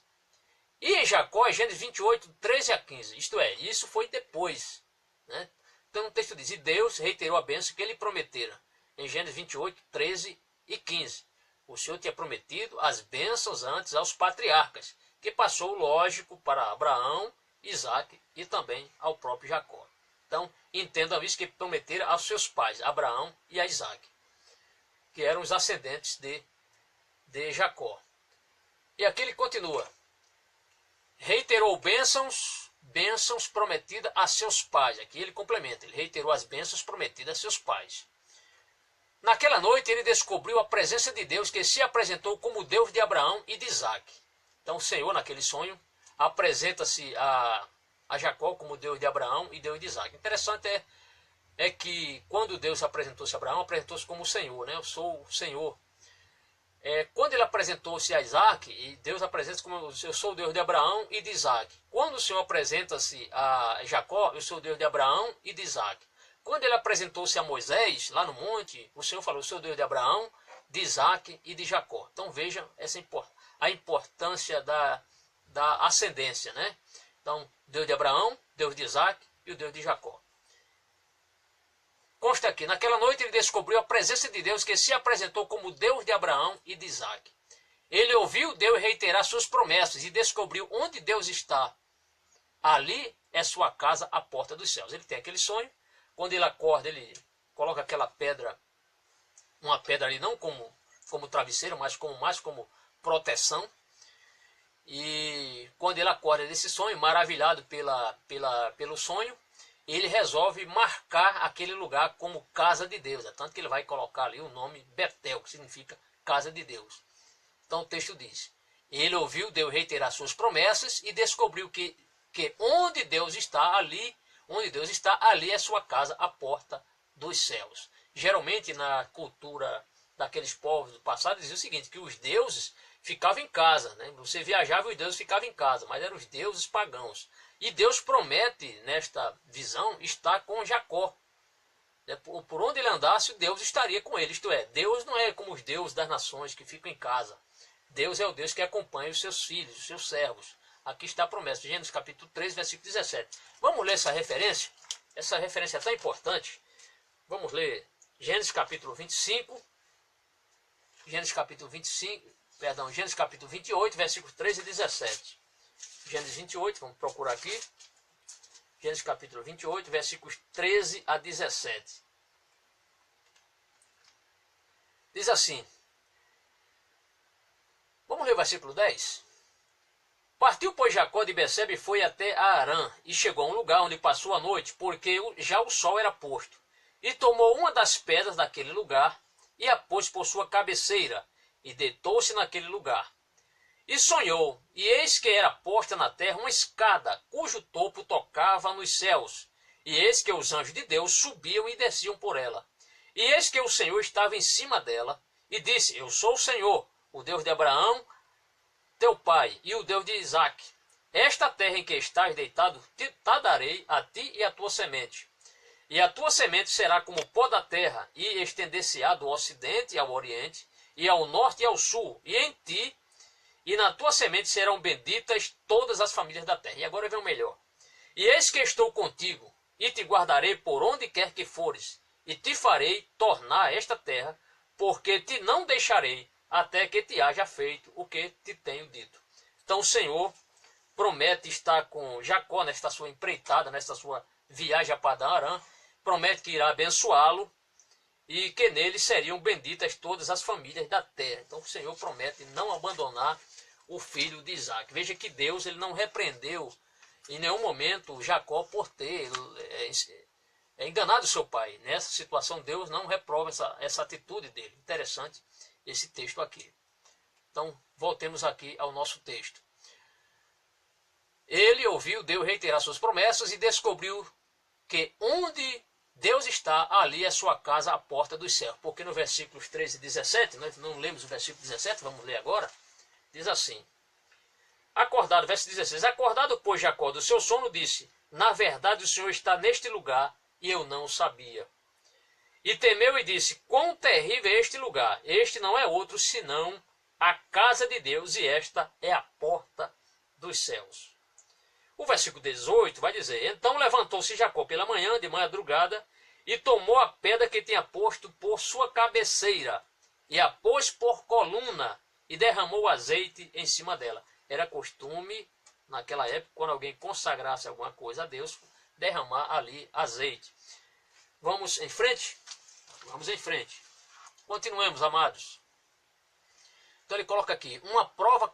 A: E em Jacó, Gênesis 28, 13 a 15. Isto é, isso foi depois. Né? Então o texto diz, e Deus reiterou a bênção que ele prometera. Em Gênesis 28, 13 e 15. O Senhor tinha prometido as bênçãos antes aos patriarcas, que passou, lógico, para Abraão, Isaque e também ao próprio Jacó. Então, entendam isso, que prometera aos seus pais, Abraão e a Isaque, que eram os ascendentes de Jacó. E aqui ele continua. Reiterou bênçãos prometidas a seus pais. Aqui ele complementa, ele reiterou as bênçãos prometidas a seus pais. Naquela noite ele descobriu a presença de Deus, que se apresentou como Deus de Abraão e de Isaque. Então o Senhor, naquele sonho, apresenta-se a Jacó como Deus de Abraão e Deus de Isaque. Interessante é que quando Deus apresentou-se a Abraão, apresentou-se como o Senhor, né? Eu sou o Senhor. Quando ele apresentou-se a Isaque, e Deus apresenta-se como eu sou o Deus de Abraão e de Isaque. Quando o Senhor apresenta-se a Jacó, eu sou o Deus de Abraão e de Isaque. Quando ele apresentou-se a Moisés, lá no monte, o Senhor falou, eu sou o Deus de Abraão, de Isaque e de Jacó. Então vejam a importância da ascendência, né? Então, Deus de Abraão, Deus de Isaque e o Deus de Jacó. Consta aqui, naquela noite ele descobriu a presença de Deus, que se apresentou como Deus de Abraão e de Isaque. Ele ouviu Deus reiterar suas promessas e descobriu onde Deus está. Ali é sua casa, a porta dos céus. Ele tem aquele sonho, quando ele acorda, ele coloca aquela pedra, uma pedra ali não como travesseiro, mas mais como proteção. E quando ele acorda desse sonho, maravilhado pelo sonho, ele resolve marcar aquele lugar como casa de Deus. Tanto que ele vai colocar ali o nome Betel, que significa casa de Deus. Então o texto diz, ele ouviu Deus reiterar suas promessas e descobriu que onde Deus está, ali é sua casa, a porta dos céus. Geralmente na cultura daqueles povos do passado dizia o seguinte, que os deuses ficava em casa, né? Você viajava e os deuses ficavam em casa, mas eram os deuses pagãos. E Deus promete, nesta visão, estar com Jacó. Por onde ele andasse, Deus estaria com ele. Isto é, Deus não é como os deuses das nações que ficam em casa. Deus é o Deus que acompanha os seus filhos, os seus servos. Aqui está a promessa, Gênesis capítulo 3, versículo 17. Vamos ler essa referência? Essa referência é tão importante. Vamos ler Gênesis capítulo 25, Gênesis capítulo 28, versículos 13 e 17. Gênesis 28, vamos procurar aqui. Gênesis capítulo 28, versículos 13 a 17. Diz assim. Vamos ler o versículo 10? Partiu, pois, Jacó de Berseba e foi até Arã, e chegou a um lugar onde passou a noite, porque já o sol era posto. E tomou uma das pedras daquele lugar, e a pôs por sua cabeceira, e deitou-se naquele lugar. E sonhou, e eis que era posta na terra uma escada, cujo topo tocava nos céus. E eis que os anjos de Deus subiam e desciam por ela. E eis que o Senhor estava em cima dela, e disse, eu sou o Senhor, o Deus de Abraão, teu pai, e o Deus de Isaque. Esta terra em que estás deitado, te darei a ti e a tua semente. E a tua semente será como o pó da terra, e estender-se-á do ocidente ao oriente, e ao norte e ao sul, e em ti e na tua semente serão benditas todas as famílias da terra. E agora vem o melhor. E eis que estou contigo, e te guardarei por onde quer que fores, e te farei tornar esta terra, porque te não deixarei, até que te haja feito o que te tenho dito. Então o Senhor promete estar com Jacó nesta sua empreitada, nesta sua viagem a Padã-Arã, promete que irá abençoá-lo, e que nele seriam benditas todas as famílias da terra. Então o Senhor promete não abandonar o filho de Isaque. Veja que Deus ele não repreendeu em nenhum momento Jacó por ter enganado seu pai. Nessa situação Deus não reprova essa atitude dele. Interessante esse texto aqui. Então voltemos aqui ao nosso texto. Ele ouviu Deus reiterar suas promessas e descobriu que onde Deus está, ali é sua casa, a porta dos céus. Porque no versículos 13 e 17, nós não lemos o versículo 17, vamos ler agora. Diz assim. Acordado, verso 16. Acordado, pois, Jacó do seu sono, disse, na verdade o Senhor está neste lugar, e eu não o sabia. E temeu e disse, quão terrível é este lugar. Este não é outro, senão a casa de Deus, e esta é a porta dos céus. O versículo 18 vai dizer, então levantou-se Jacó pela manhã, de madrugada, e tomou a pedra que tinha posto por sua cabeceira, e a pôs por coluna, e derramou azeite em cima dela. Era costume, naquela época, quando alguém consagrasse alguma coisa a Deus, derramar ali azeite. Vamos em frente? Vamos em frente. Continuemos, amados. Então ele coloca aqui, uma prova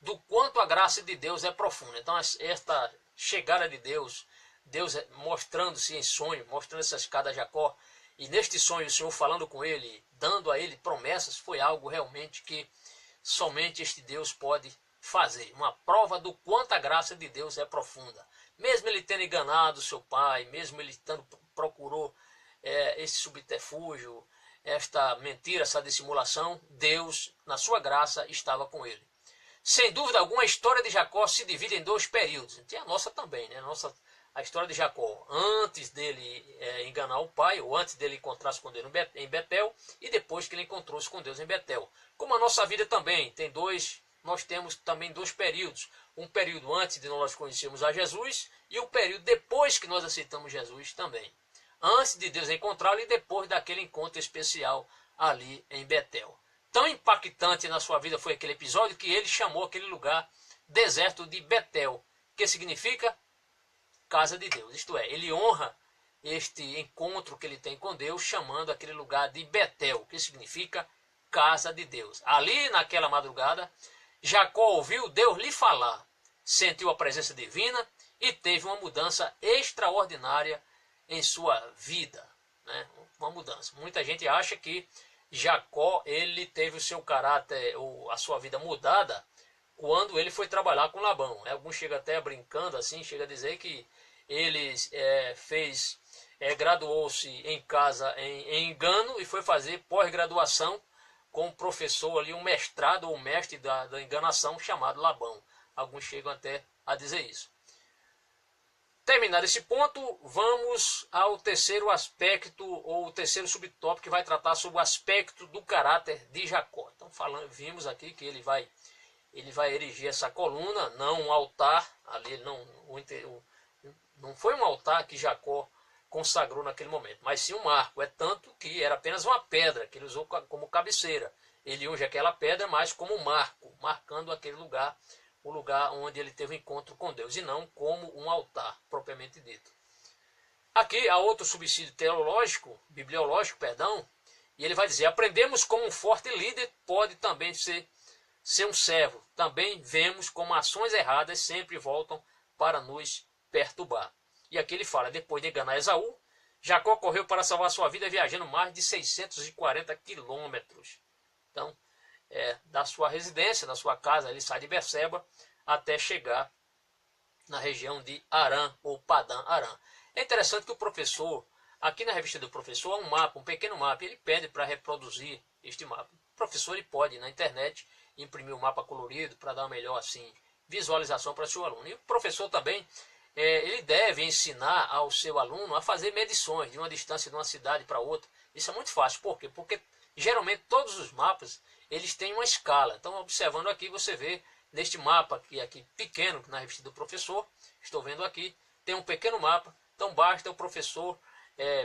A: do quanto a graça de Deus é profunda. Então esta chegada de Deus mostrando-se em sonho, mostrando essa escada a Jacó, e neste sonho o Senhor falando com ele, dando a ele promessas, foi algo realmente que somente este Deus pode fazer. Uma prova do quanto a graça de Deus é profunda. Mesmo ele tendo enganado seu pai, mesmo ele procurou esse subterfúgio, esta mentira, essa dissimulação, Deus, na sua graça, estava com ele. Sem dúvida alguma, a história de Jacó se divide em dois períodos. Tem a nossa também, né? A história de Jacó, antes dele enganar o pai, ou antes dele encontrar-se com Deus em Betel, e depois que ele encontrou-se com Deus em Betel. Como a nossa vida também, nós temos também dois períodos. Um período antes de nós conhecermos a Jesus, e um período depois que nós aceitamos Jesus também. Antes de Deus encontrá-lo e depois daquele encontro especial ali em Betel. Tão impactante na sua vida foi aquele episódio que ele chamou aquele lugar deserto de Betel, que significa casa de Deus. Isto é, ele honra este encontro que ele tem com Deus, chamando aquele lugar de Betel, que significa casa de Deus. Ali naquela madrugada, Jacó ouviu Deus lhe falar, sentiu a presença divina e teve uma mudança extraordinária em sua vida, né? Uma mudança. Muita gente acha que Jacó ele teve o seu caráter, ou a sua vida mudada quando ele foi trabalhar com Labão. Alguns chegam até brincando assim, chega a dizer que ele graduou-se em casa em engano e foi fazer pós-graduação como professor ali, um mestrado ou mestre da enganação chamado Labão. Alguns chegam até a dizer isso. Terminado esse ponto, vamos ao terceiro aspecto, ou o terceiro subtópico, que vai tratar sobre o aspecto do caráter de Jacó. Então, vimos aqui que ele vai erigir essa coluna, não um altar, ali não foi um altar que Jacó consagrou naquele momento, mas sim um marco. É tanto que era apenas uma pedra que ele usou como cabeceira. Ele unge aquela pedra, mas como um marco, marcando aquele lugar, o lugar onde ele teve um encontro com Deus, e não como um altar, propriamente dito. Aqui há outro subsídio bibliológico, e ele vai dizer: aprendemos como um forte líder pode também ser um servo. Também vemos como ações erradas sempre voltam para nos perturbar. E aqui ele fala: depois de enganar Esaú, Jacó correu para salvar sua vida viajando mais de 640 quilômetros. Então, da sua residência, da sua casa, ele sai de Berseba até chegar na região de Arã, ou Padã Arã. É interessante que o professor, aqui na revista do professor, há um mapa, um pequeno mapa, e ele pede para reproduzir este mapa. O professor ele pode, na internet, imprimir o mapa colorido para dar uma melhor assim, visualização para seu aluno. E o professor também, ele deve ensinar ao seu aluno a fazer medições de uma distância de uma cidade para outra. Isso é muito fácil. Por quê? Porque geralmente todos os mapas eles têm uma escala. Então, observando aqui, você vê neste mapa aqui pequeno, na revista do professor, estou vendo aqui, tem um pequeno mapa. Então, basta o professor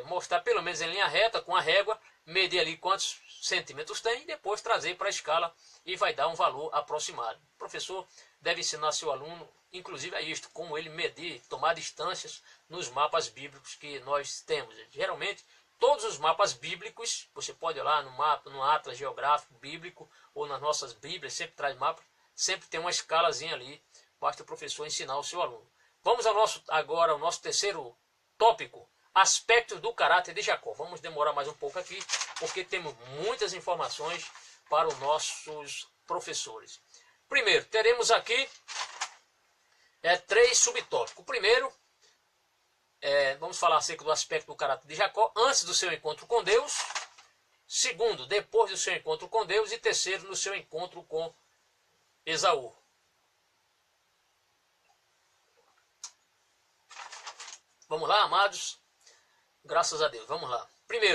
A: mostrar pelo menos em linha reta, com a régua, medir ali quantos centímetros tem e depois trazer para a escala e vai dar um valor aproximado. O professor deve ensinar seu aluno, inclusive, a isto, como ele medir, tomar distâncias nos mapas bíblicos que nós temos. Geralmente, todos os mapas bíblicos, você pode ir lá no Atlas Geográfico Bíblico ou nas nossas Bíblias, sempre traz mapa, sempre tem uma escalazinha ali, basta o professor ensinar o seu aluno. Vamos agora ao nosso terceiro tópico, aspectos do caráter de Jacó. Vamos demorar mais um pouco aqui, porque temos muitas informações para os nossos professores. Primeiro, teremos aqui 3 subtópicos. O primeiro, vamos falar acerca do aspecto do caráter de Jacó antes do seu encontro com Deus. Segundo, depois do seu encontro com Deus. E terceiro, no seu encontro com Esaú. Vamos lá, amados? Graças a Deus, vamos lá.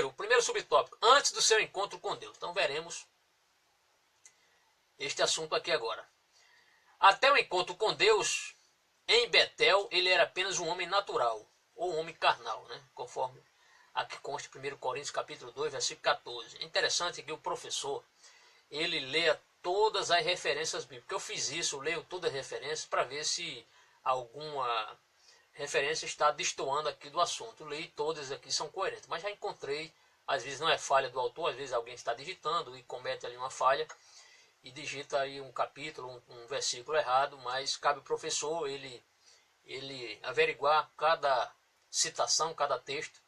A: O primeiro subtópico, antes do seu encontro com Deus. Então veremos este assunto aqui agora. Até o encontro com Deus, em Betel, ele era apenas um homem natural, ou um homem carnal, né? Conforme aqui consta em 1 Coríntios capítulo 2, versículo 14. É interessante que o professor, ele leia todas as referências bíblicas. Eu fiz isso, eu leio todas as referências para ver se alguma referência está destoando aqui do assunto. Eu leio todas aqui, são coerentes, mas já encontrei, às vezes não é falha do autor, às vezes alguém está digitando e comete ali uma falha e digita aí um capítulo, um versículo errado, mas cabe ao professor ele averiguar cada citação, cada texto,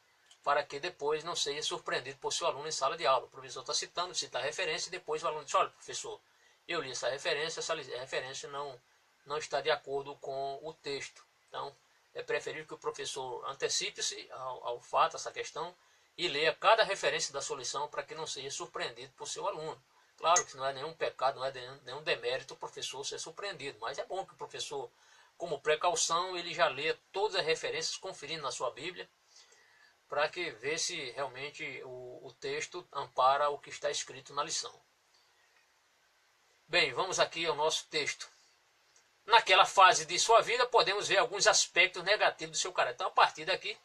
A: para que depois não seja surpreendido por seu aluno em sala de aula. O professor está citando, cita a referência e depois o aluno diz: olha, professor, eu li essa referência não está de acordo com o texto. Então, é preferível que o professor antecipe-se ao fato, essa questão, e leia cada referência da sua lição para que não seja surpreendido por seu aluno. Claro que não é nenhum pecado, não é nenhum demérito o professor ser surpreendido, mas é bom que o professor, como precaução, ele já leia todas as referências, conferindo na sua Bíblia, para que ver se realmente o texto ampara o que está escrito na lição. Bem, vamos aqui ao nosso texto. Naquela fase de sua vida, podemos ver alguns aspectos negativos do seu caráter. Então, a partir daqui,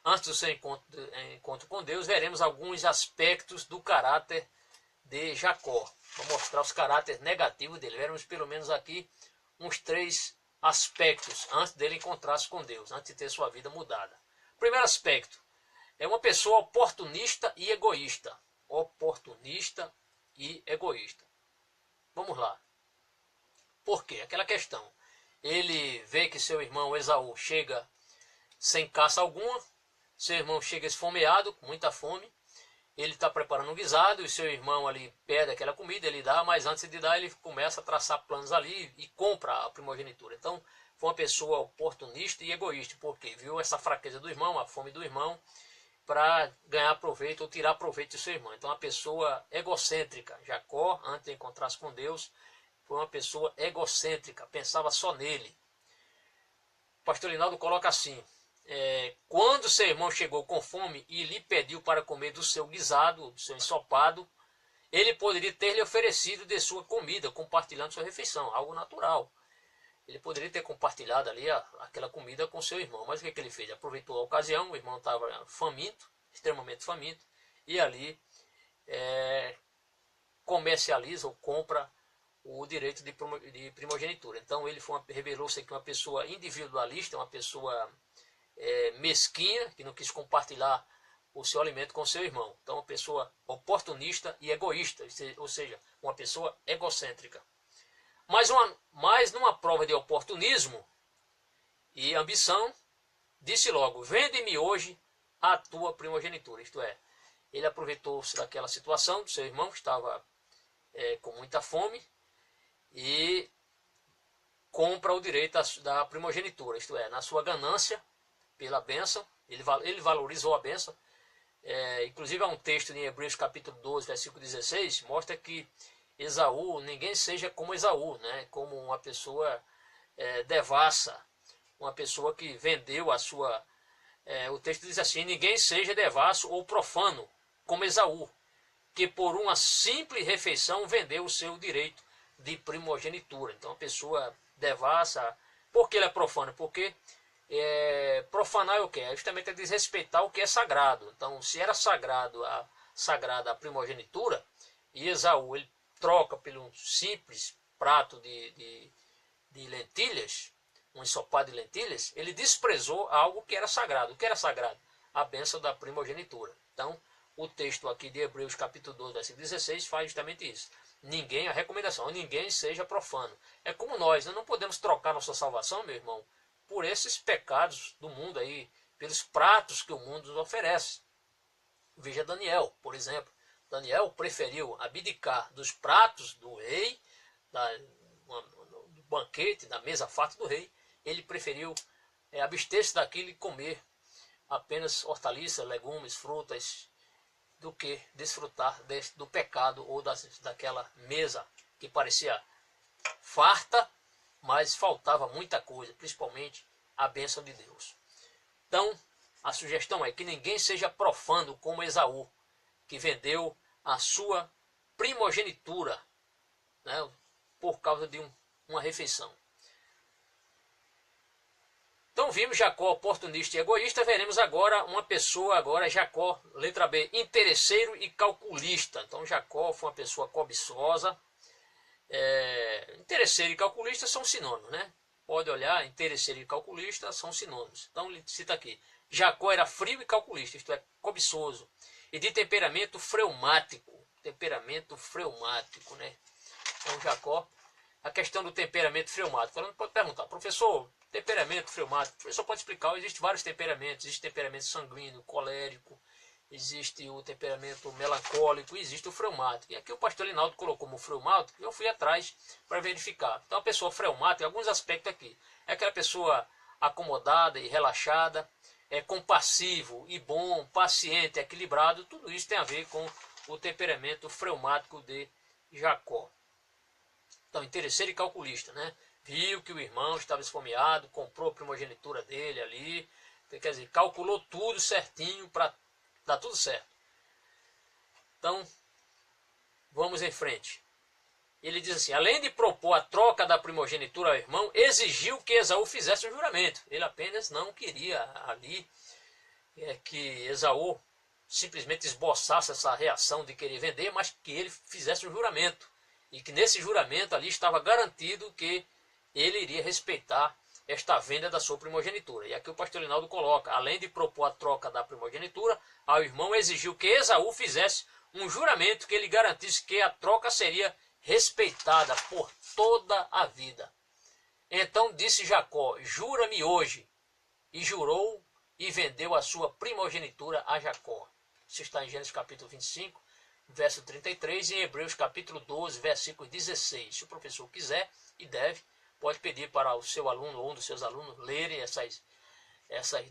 A: antes do seu encontro com Deus, veremos alguns aspectos do caráter de Jacó. Vou mostrar os caráteres negativos dele. Veremos pelo menos aqui uns 3 aspectos antes dele encontrar-se com Deus, antes de ter sua vida mudada. Primeiro aspecto, é uma pessoa oportunista e egoísta. Oportunista e egoísta. Vamos lá. Por quê? Aquela questão. Ele vê que seu irmão Esaú chega sem caça alguma, seu irmão chega esfomeado, com muita fome, ele está preparando um guisado e seu irmão ali pede aquela comida, ele dá, mas antes de dar ele começa a traçar planos ali e compra a primogenitura. Então, foi uma pessoa oportunista e egoísta, porque viu essa fraqueza do irmão, a fome do irmão, para ganhar proveito ou tirar proveito de seu irmão. Então, uma pessoa egocêntrica. Jacó, antes de encontrar-se com Deus, foi uma pessoa egocêntrica, pensava só nele. O pastor Linaldo coloca assim: quando seu irmão chegou com fome e lhe pediu para comer do seu guisado, do seu ensopado, ele poderia ter lhe oferecido de sua comida, compartilhando sua refeição, algo natural. Ele poderia ter compartilhado ali aquela comida com seu irmão, mas o que ele fez? Aproveitou a ocasião, o irmão estava faminto, extremamente faminto, e ali comercializa ou compra o direito de primogenitura. Então ele revelou-se aqui uma pessoa individualista, uma pessoa mesquinha, que não quis compartilhar o seu alimento com seu irmão. Então uma pessoa oportunista e egoísta, ou seja, uma pessoa egocêntrica. Mas numa prova de oportunismo e ambição, disse logo: vende-me hoje a tua primogenitura. Isto é, ele aproveitou-se daquela situação do seu irmão, que estava com muita fome, e compra o direito da primogenitura. Isto é, na sua ganância pela bênção, ele valorizou a bênção. Inclusive há um texto em Hebreus capítulo 12, versículo 16, mostra que Esaú, ninguém seja como Esaú, né? Como uma pessoa devassa, uma pessoa que vendeu a sua... o texto diz assim: ninguém seja devasso ou profano como Esaú, que por uma simples refeição vendeu o seu direito de primogenitura. Então a pessoa devassa. Por que ele é profano? Porque profanar é o que? Justamente desrespeitar o que é sagrado. Então, se era sagrada a primogenitura, e Esaú ele troca por um simples prato de lentilhas, um ensopado de lentilhas, ele desprezou algo que era sagrado. O que era sagrado? A bênção da primogenitura. Então, o texto aqui de Hebreus capítulo 12, versículo 16 faz justamente isso. A recomendação, ninguém seja profano. É como nós não podemos trocar nossa salvação, meu irmão, por esses pecados do mundo aí, pelos pratos que o mundo nos oferece. Veja Daniel, por exemplo. Daniel preferiu abdicar dos pratos do rei, do banquete, da mesa farta do rei. Ele preferiu abster-se daquilo e comer apenas hortaliças, legumes, frutas, do que desfrutar do pecado ou daquela mesa que parecia farta, mas faltava muita coisa, principalmente a bênção de Deus. Então, a sugestão é que ninguém seja profano como Esaú, que vendeu a sua primogenitura, né, por causa de uma refeição. Então vimos Jacó oportunista e egoísta, veremos agora uma pessoa, Jacó, letra B, interesseiro e calculista. Então Jacó foi uma pessoa cobiçosa. Interesseiro e calculista são sinônimos, né? Pode olhar, interesseiro e calculista são sinônimos. Então ele cita aqui: Jacó era frio e calculista, isto é, cobiçoso, e de temperamento freumático. Temperamento freumático, né? Então Jacó, a questão do temperamento freumático. Ela não pode perguntar: professor, temperamento freumático, o professor pode explicar. Existem vários temperamentos. Existe temperamento sanguíneo, colérico, existe o temperamento melancólico, existe o freumático. E aqui o pastor Linaldo colocou como freumático, eu fui atrás para verificar. Então a pessoa freumática, em alguns aspectos aqui, é aquela pessoa acomodada e relaxada, compassivo e bom, paciente, equilibrado. Tudo isso tem a ver com o temperamento freumático de Jacó. Então, interesseiro e calculista, né? Viu que o irmão estava esfomeado, comprou a primogenitura dele ali, quer dizer, calculou tudo certinho para dar tudo certo. Então, vamos em frente. Ele diz assim: além de propor a troca da primogenitura ao irmão, exigiu que Esaú fizesse um juramento. Ele apenas não queria ali que Esaú simplesmente esboçasse essa reação de querer vender, mas que ele fizesse um juramento. E que nesse juramento ali estava garantido que ele iria respeitar esta venda da sua primogenitura. E aqui o pastor Linaldo coloca: além de propor a troca da primogenitura ao irmão, exigiu que Esaú fizesse um juramento que ele garantisse que a troca seria respeitada por toda a vida. Então disse Jacó: jura-me hoje. E jurou e vendeu a sua primogenitura a Jacó. Isso está em Gênesis capítulo 25, verso 33, e em Hebreus capítulo 12, versículo 16. Se o professor quiser e deve, pode pedir para o seu aluno ou um dos seus alunos lerem essas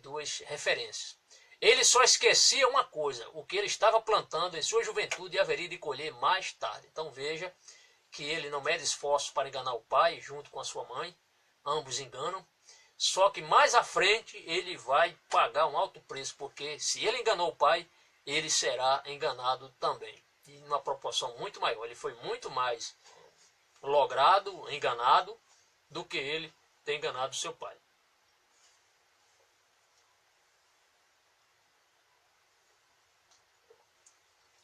A: duas referências. Ele só esquecia uma coisa, o que ele estava plantando em sua juventude haveria de colher mais tarde. Então veja que ele não mede esforços para enganar o pai junto com a sua mãe, ambos enganam, só que mais à frente ele vai pagar um alto preço, porque se ele enganou o pai, ele será enganado também. E numa proporção muito maior, ele foi muito mais logrado, enganado, do que ele ter enganado seu pai.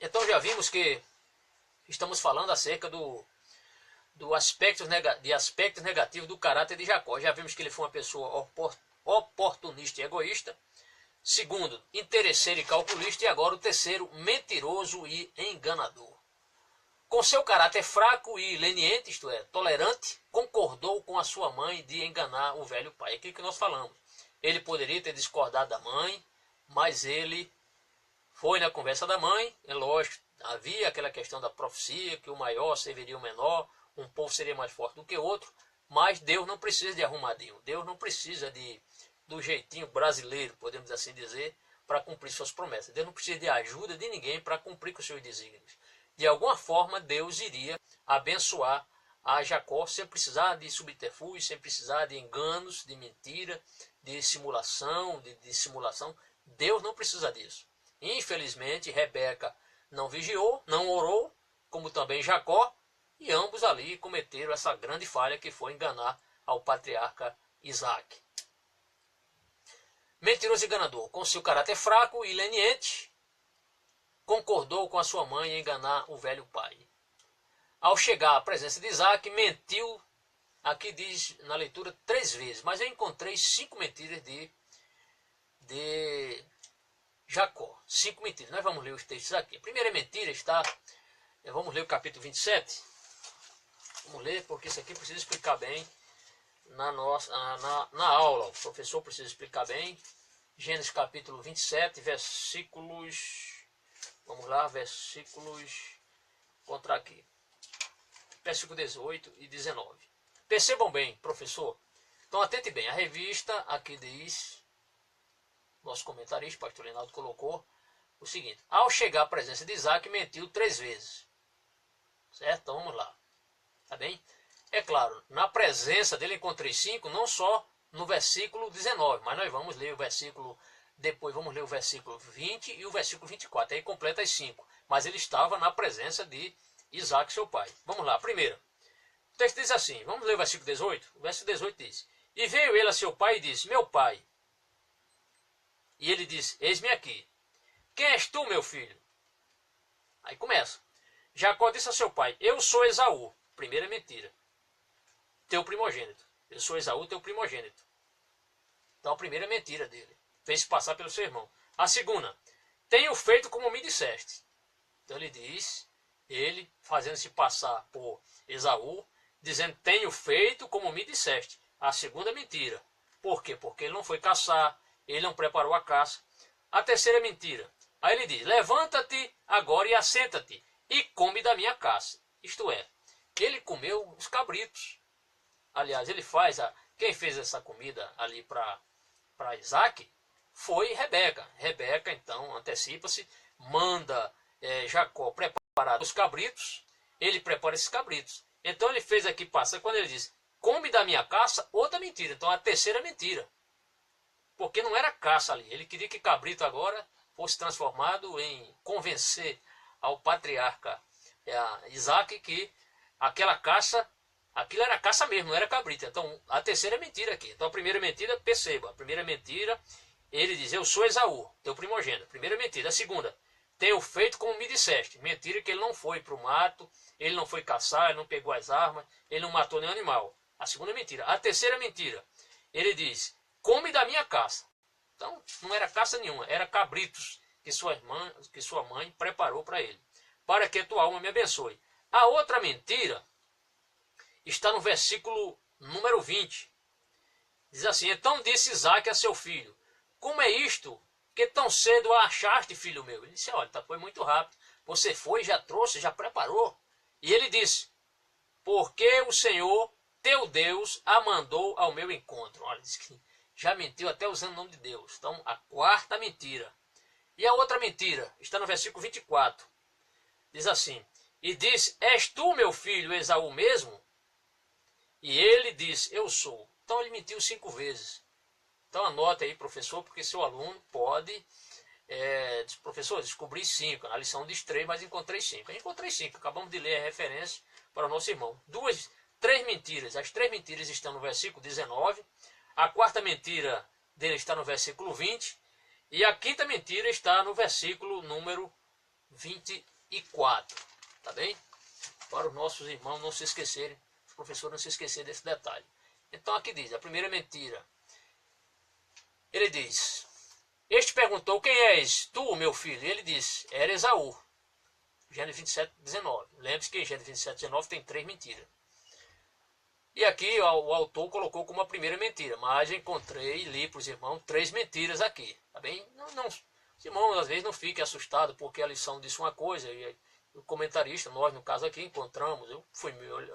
A: Então já vimos que estamos falando acerca de aspectos negativos do caráter de Jacó. Já vimos que ele foi uma pessoa oportunista e egoísta. Segundo, interesseiro e calculista. E agora o terceiro, mentiroso e enganador. Com seu caráter fraco e leniente, isto é, tolerante, concordou com a sua mãe de enganar o velho pai. É aquilo que nós falamos. Ele poderia ter discordado da mãe, mas ele foi na conversa da mãe. É lógico, havia aquela questão da profecia, que o maior serviria o menor, um povo seria mais forte do que outro, mas Deus não precisa de arrumadinho. Deus não precisa do jeitinho brasileiro, podemos assim dizer, para cumprir suas promessas. Deus não precisa de ajuda de ninguém para cumprir com seus desígnios. De alguma forma, Deus iria abençoar a Jacó sem precisar de subterfúgio, sem precisar de enganos, de mentira, de simulação, de dissimulação. Deus não precisa disso. Infelizmente, Rebeca não vigiou, não orou, como também Jacó, e ambos ali cometeram essa grande falha que foi enganar ao patriarca Isaac. Mentiroso e enganador, com seu caráter fraco e leniente, concordou com a sua mãe em enganar o velho pai. Ao chegar à presença de Isaac, mentiu, aqui diz na leitura 3 vezes, mas eu encontrei 5 mentiras de Jacó. 5 mentiras. Nós vamos ler os textos aqui. A primeira mentira está, vamos ler o capítulo 27. Vamos ler, porque isso aqui precisa explicar bem na aula. O professor precisa explicar bem. Gênesis capítulo 27, versículos... Vamos lá, versículos... Contra aqui. Versículo 18 e 19. Percebam bem, professor. Então atente bem. A revista aqui diz... Nosso comentarista, pastor Reinaldo, colocou o seguinte. Ao chegar à presença de Isaac, mentiu 3 vezes. Certo? Então vamos lá. Tá bem? É claro, na presença dele encontrei 5, não só no versículo 19, mas nós vamos ler o versículo, depois vamos ler o versículo 20 e o versículo 24, aí completa as 5. Mas ele estava na presença de Isaac, seu pai. Vamos lá, primeiro. O texto diz assim, vamos ler o versículo 18? O versículo 18 diz, e veio ele a seu pai e disse, meu pai. E ele disse, eis-me aqui. Quem és tu, meu filho? Aí começa. Jacó disse a seu pai, eu sou Esaú. Primeira mentira. Teu primogênito. Eu sou Esaú, teu primogênito. Então a primeira mentira dele. Fez passar pelo seu irmão. A segunda. Tenho feito como me disseste. Então ele diz, ele fazendo-se passar por Esaú, dizendo, tenho feito como me disseste. A segunda mentira. Por quê? Porque ele não foi caçar, ele não preparou a caça. A terceira mentira. Aí ele diz, levanta-te agora e assenta-te e come da minha caça. Isto é, ele comeu os cabritos. Aliás, ele faz quem fez essa comida ali para Isaac foi Rebeca. Rebeca, então, antecipa-se, manda Jacó preparar os cabritos, ele prepara esses cabritos. Então ele fez aqui, passa, quando ele diz, come da minha caça, outra mentira. Então a terceira mentira. Porque não era caça ali. Ele queria que cabrito agora fosse transformado em convencer ao patriarca Isaac que aquela caça, aquilo era caça mesmo, não era cabrito. Então a terceira mentira aqui. Então a primeira mentira, perceba, a primeira mentira, ele diz, eu sou Esaú, teu primogênito. Primeira mentira. A segunda, tenho feito como me disseste. Mentira que ele não foi para o mato, ele não foi caçar, ele não pegou as armas, ele não matou nenhum animal. A segunda mentira. A terceira mentira, ele diz, come da minha caça. Então não era caça nenhuma, era cabritos que sua mãe preparou para ele, para que tua alma me abençoe. A outra mentira está no versículo número 20. Diz assim, então disse Isaac a seu filho, como é isto que tão cedo a achaste, filho meu? Ele disse, olha, foi muito rápido, você foi, já trouxe, já preparou. E ele disse, porque o Senhor, teu Deus, a mandou ao meu encontro. Olha, diz que já mentiu até usando o nome de Deus. Então, a quarta mentira. E a outra mentira está no versículo 24. Diz assim: e disse, és tu meu filho Esaú mesmo? E ele disse, eu sou. Então ele mentiu 5 vezes. Então anote aí, professor, porque seu aluno pode, professor, descobri 5. Na lição diz 3, mas encontrei 5. Eu encontrei 5, acabamos de ler a referência para o nosso irmão. 3 mentiras. As 3 mentiras estão no versículo 19. A quarta mentira dele está no versículo 20. E a quinta mentira está no versículo número 24. Tá bem? Para os nossos irmãos não se esquecerem, os professores não se esquecerem desse detalhe. Então aqui diz, a primeira mentira. Ele diz, este perguntou, quem és tu, meu filho? E ele disse, era Esaú. Gênesis 27, 19. Lembre-se que em Gênesis 27, 19 tem 3 mentiras. E aqui o autor colocou como a primeira mentira, mas eu encontrei e li para os irmãos 3 mentiras aqui. Tá bem? Os irmãos às vezes não fiquem assustados porque a lição disse uma coisa e o comentarista, nós no caso aqui, encontramos. Eu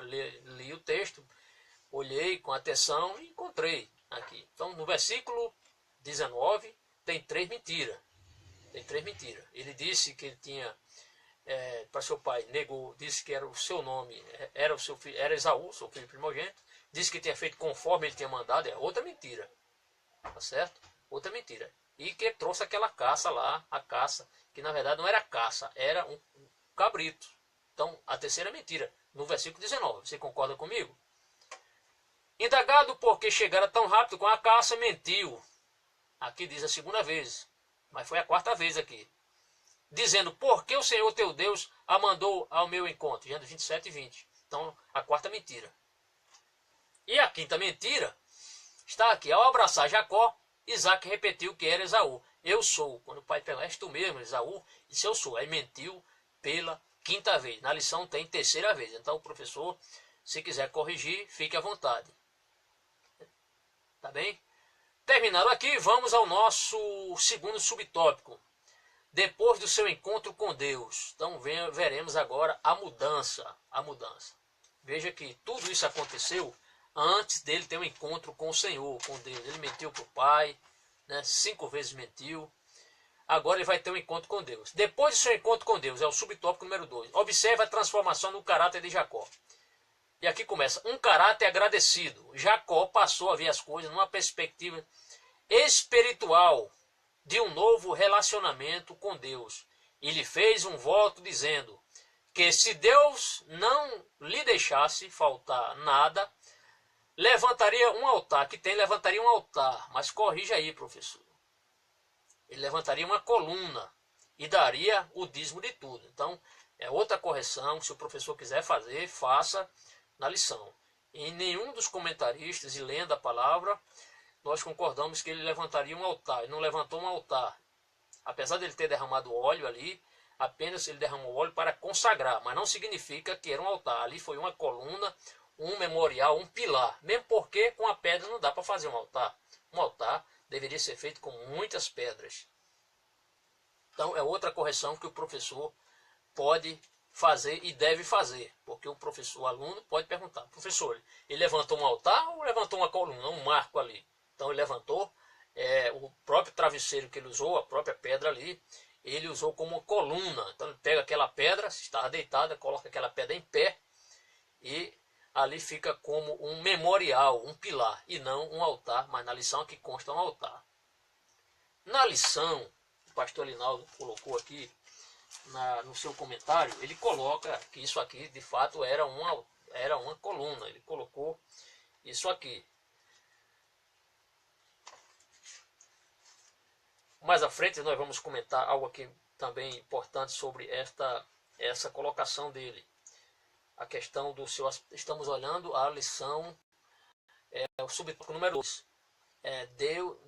A: li o texto, olhei com atenção e encontrei aqui. Então no versículo 19 tem 3 mentiras. Tem 3 mentiras. Ele disse que ele tinha, para seu pai, negou, disse que era o seu nome, era o seu filho, era Esaú, seu filho primogênito. Disse que tinha feito conforme ele tinha mandado, é outra mentira. Tá certo? Outra mentira. E que trouxe aquela caça lá, a caça, que na verdade não era caça, era um cabrito. Então, a terceira mentira, no versículo 19. Você concorda comigo? Indagado porque chegara tão rápido com a caça, mentiu. Aqui diz a segunda vez, mas foi a quarta vez aqui. Dizendo, por que o Senhor teu Deus a mandou ao meu encontro? Gênesis 27 e 20. Então, a quarta mentira. E a quinta mentira está aqui. Ao abraçar Jacó, Isaac repetiu que era Esaú. Eu sou. Quando o pai perguntou, és tu mesmo, Esaú? Disse, eu sou. Aí mentiu pela quinta vez. Na lição tem terceira vez. Então, o professor, se quiser corrigir, fique à vontade. Tá bem? Terminado aqui, vamos ao nosso segundo subtópico. Depois do seu encontro com Deus. Então veremos agora a mudança. A mudança. Veja que tudo isso aconteceu antes dele ter um encontro com o Senhor, com Deus. Ele mentiu para o pai, né? 5 vezes mentiu. Agora ele vai ter um encontro com Deus. Depois do seu encontro com Deus, é o subtópico número 2. Observe a transformação no caráter de Jacó. E aqui começa, um caráter agradecido. Jacó passou a ver as coisas numa perspectiva espiritual de um novo relacionamento com Deus. Ele fez um voto dizendo que se Deus não lhe deixasse faltar nada, levantaria um altar, levantaria um altar, mas corrija aí, professor. Ele levantaria uma coluna e daria o dízimo de tudo. Então, é outra correção, se o professor quiser fazer, faça na lição. Em nenhum dos comentaristas, e lendo a palavra, nós concordamos que ele levantaria um altar. Ele não levantou um altar. Apesar de ele ter derramado óleo ali, apenas ele derramou óleo para consagrar, mas não significa que era um altar. Ali foi uma coluna, um memorial, um pilar. Mesmo porque com a pedra não dá para fazer um altar. Um altar deveria ser feito com muitas pedras. Então é outra correção que o professor pode fazer e deve fazer. Porque o professor, o aluno pode perguntar, professor, ele levantou um altar ou levantou uma coluna, um marco ali? Então ele levantou o próprio travesseiro que ele usou, a própria pedra ali, ele usou como coluna. Então ele pega aquela pedra, se estava deitada, coloca aquela pedra em pé e ali fica como um memorial, um pilar, e não um altar, mas na lição aqui consta um altar. Na lição, o pastor Linaldo colocou aqui, no seu comentário, ele coloca que isso aqui de fato era uma coluna, ele colocou isso aqui. Mais à frente nós vamos comentar algo aqui também importante sobre essa colocação dele. A questão do seu... Estamos olhando a lição, o subtópico número 2.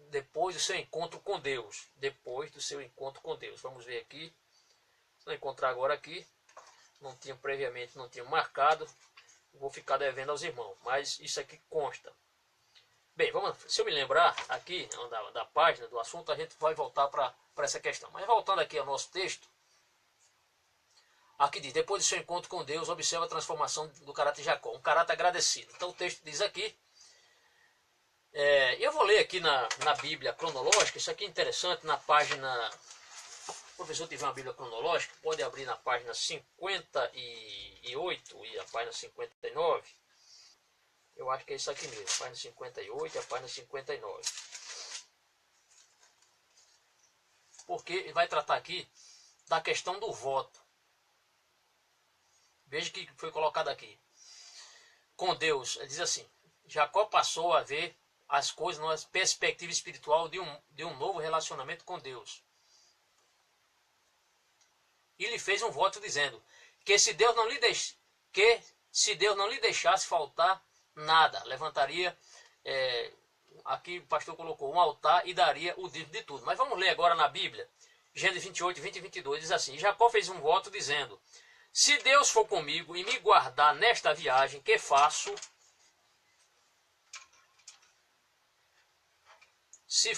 A: Depois do seu encontro com Deus. Depois do seu encontro com Deus. Vamos ver aqui. Se não encontrar agora aqui, previamente não tinha marcado, vou ficar devendo aos irmãos. Mas isso aqui consta. Bem, se eu me lembrar aqui da página, do assunto, a gente vai voltar para essa questão. Mas voltando aqui ao nosso texto, aqui diz, depois do seu encontro com Deus, observa a transformação do caráter de Jacó, um caráter agradecido. Então o texto diz aqui, eu vou ler aqui na Bíblia cronológica, isso aqui é interessante, na página o professor tiver uma Bíblia cronológica, pode abrir na página 58 e a página 59. Eu acho que é isso aqui mesmo, a página 58 e a página 59. Porque ele vai tratar aqui da questão do voto. Veja que foi colocado aqui. Com Deus, ele diz assim, Jacó passou a ver as coisas numa perspectiva espiritual de um novo relacionamento com Deus. E lhe fez um voto dizendo que se Deus não lhe deixasse faltar nada, levantaria, aqui o pastor colocou, um altar e daria o dízimo de tudo. Mas vamos ler agora na Bíblia, Gênesis 28, 20 e 22, diz assim, Jacó fez um voto dizendo, se Deus for comigo e me guardar nesta viagem que faço, se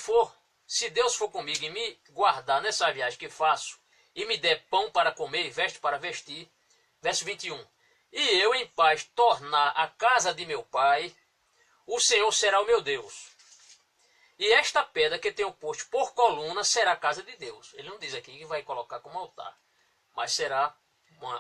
A: Deus for comigo e me guardar nessa viagem que faço, e me der pão para comer e veste para vestir, verso 21, e eu em paz tornar a casa de meu pai, o Senhor será o meu Deus. E esta pedra que tenho posto por coluna será a casa de Deus. Ele não diz aqui que vai colocar como altar, mas será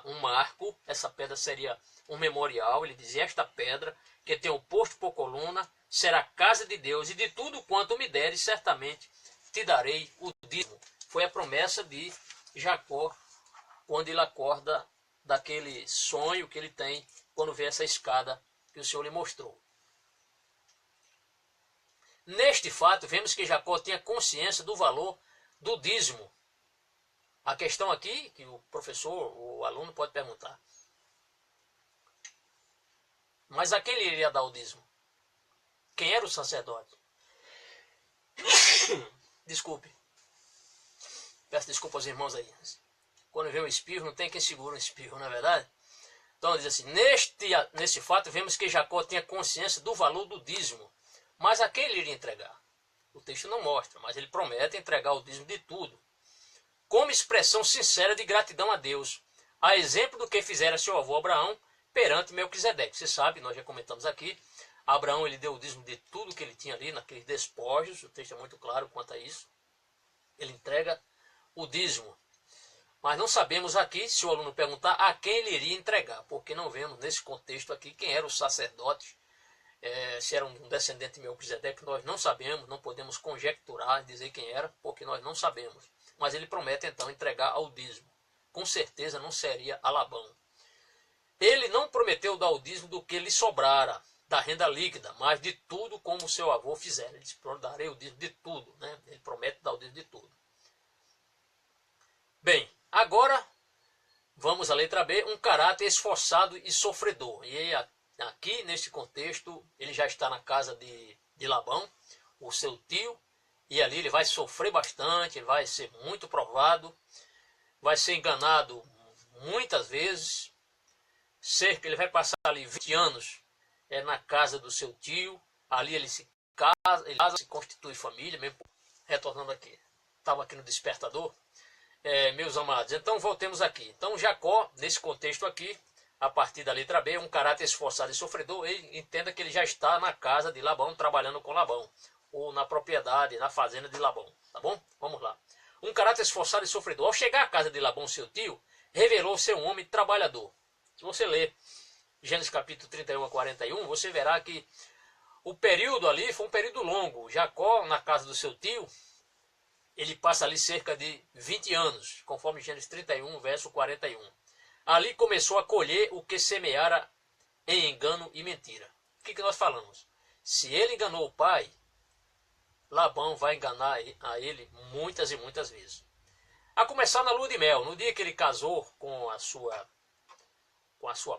A: um marco, essa pedra seria um memorial. Ele diz, esta pedra que tenho posto por coluna será a casa de Deus, e de tudo quanto me deres, certamente te darei o dízimo. Foi a promessa de Jacó, quando ele acorda daquele sonho que ele tem, quando vê essa escada que o Senhor lhe mostrou. Neste fato, vemos que Jacó tinha consciência do valor do dízimo. A questão aqui, que o professor, o aluno pode perguntar, mas a quem ele iria dar o dízimo? Quem era o sacerdote? Desculpe. Peço desculpa aos irmãos aí. Quando vê um espirro, não tem quem segura um espirro, não é verdade? Então diz assim, neste fato vemos que Jacó tinha consciência do valor do dízimo. Mas a quem ele iria entregar? O texto não mostra, mas ele promete entregar o dízimo de tudo, como expressão sincera de gratidão a Deus, a exemplo do que fizera seu avô Abraão perante Melquisedeque. Você sabe, nós já comentamos aqui, Abraão ele deu o dízimo de tudo que ele tinha ali, naqueles despojos, o texto é muito claro quanto a isso. Ele entrega o dízimo. Mas não sabemos aqui, se o aluno perguntar, a quem ele iria entregar, porque não vemos nesse contexto aqui quem era o sacerdote, se era um descendente de Melquisedeque, nós não sabemos, não podemos conjecturar, dizer quem era, porque nós não sabemos. Mas ele promete então entregar ao dízimo. Com certeza não seria a Labão. Ele não prometeu dar o dízimo do que lhe sobrara, da renda líquida, mas de tudo como seu avô fizera. Ele disse, darei o dízimo de tudo, né? Ele promete dar o dízimo de tudo. Bem, agora vamos à letra B, um caráter esforçado e sofredor. E aqui, nesse contexto, ele já está na casa de Labão, o seu tio, e ali ele vai sofrer bastante, ele vai ser muito provado, vai ser enganado muitas vezes, ele vai passar ali 20 anos na casa do seu tio, ali ele se casa, se constitui família, mesmo retornando aqui, estava aqui no despertador, meus amados, então voltemos aqui. Então Jacó, nesse contexto aqui, a partir da letra B, um caráter esforçado e sofredor, ele entenda que ele já está na casa de Labão, trabalhando com Labão, ou na propriedade, na fazenda de Labão, tá bom? Vamos lá. Um caráter esforçado e sofredor. Ao chegar à casa de Labão, seu tio, revelou ser um homem trabalhador. Se você ler Gênesis capítulo 31 a 41, você verá que o período ali foi um período longo. Jacó, na casa do seu tio, ele passa ali cerca de 20 anos, conforme Gênesis 31, verso 41. Ali começou a colher o que semeara em engano e mentira. O que nós falamos? Se ele enganou o pai, Labão vai enganar a ele muitas e muitas vezes. A começar na lua de mel, no dia que ele casou com a sua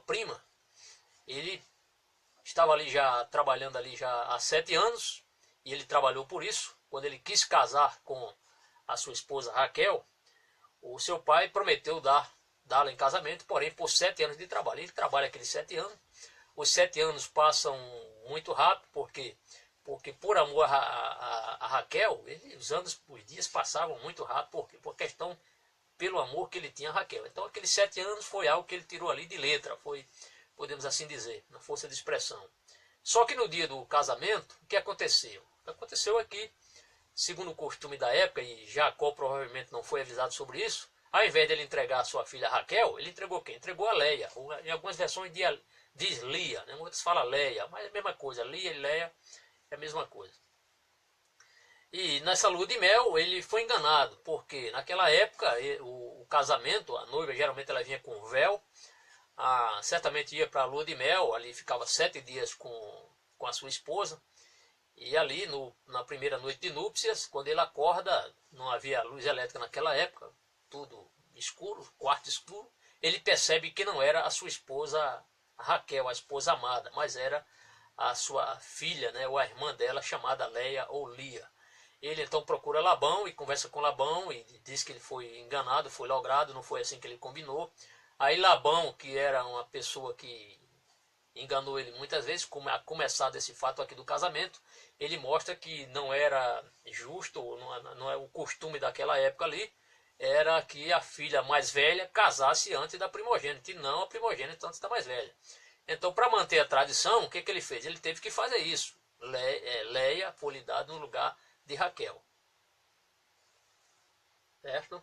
A: prima, ele estava ali já trabalhando ali já há 7 anos, e ele trabalhou por isso. Quando ele quis casar com a sua esposa Raquel, o seu pai prometeu dá-la em casamento, porém por 7 anos de trabalho. Ele trabalha aqueles 7 anos. Os 7 anos passam muito rápido, porque por amor a Raquel, os dias passavam muito rápido, por questão, pelo amor que ele tinha a Raquel. Então aqueles 7 anos foi algo que ele tirou ali de letra, foi, podemos assim dizer, na força de expressão. Só que no dia do casamento, o que aconteceu? O que aconteceu é que segundo o costume da época, e Jacó provavelmente não foi avisado sobre isso, ao invés de ele entregar a sua filha Raquel, ele entregou quem? Entregou a Leia. Em algumas versões diz Lia, né? Outras falam Leia, mas é a mesma coisa. Lia e Leia é a mesma coisa. E nessa lua de mel ele foi enganado, porque naquela época o casamento, a noiva geralmente ela vinha com véu, certamente ia para a lua de mel, ali ficava 7 dias com a sua esposa, e ali na primeira noite de núpcias, quando ele acorda, não havia luz elétrica naquela época, tudo escuro, quarto escuro, ele percebe que não era a sua esposa Raquel, a esposa amada, mas era a sua filha, né, ou a irmã dela, chamada Leia ou Lia. Ele então procura Labão e conversa com Labão e diz que ele foi enganado, foi logrado, não foi assim que ele combinou. Aí Labão, que era uma pessoa que enganou ele muitas vezes, a começar desse fato aqui do casamento, ele mostra que não era justo, não é o costume daquela época ali, era que a filha mais velha casasse antes da primogênita, e não a primogênita antes da mais velha. Então, para manter a tradição, o que ele fez? Ele teve que fazer isso. Leia foi dada no lugar de Raquel. Certo?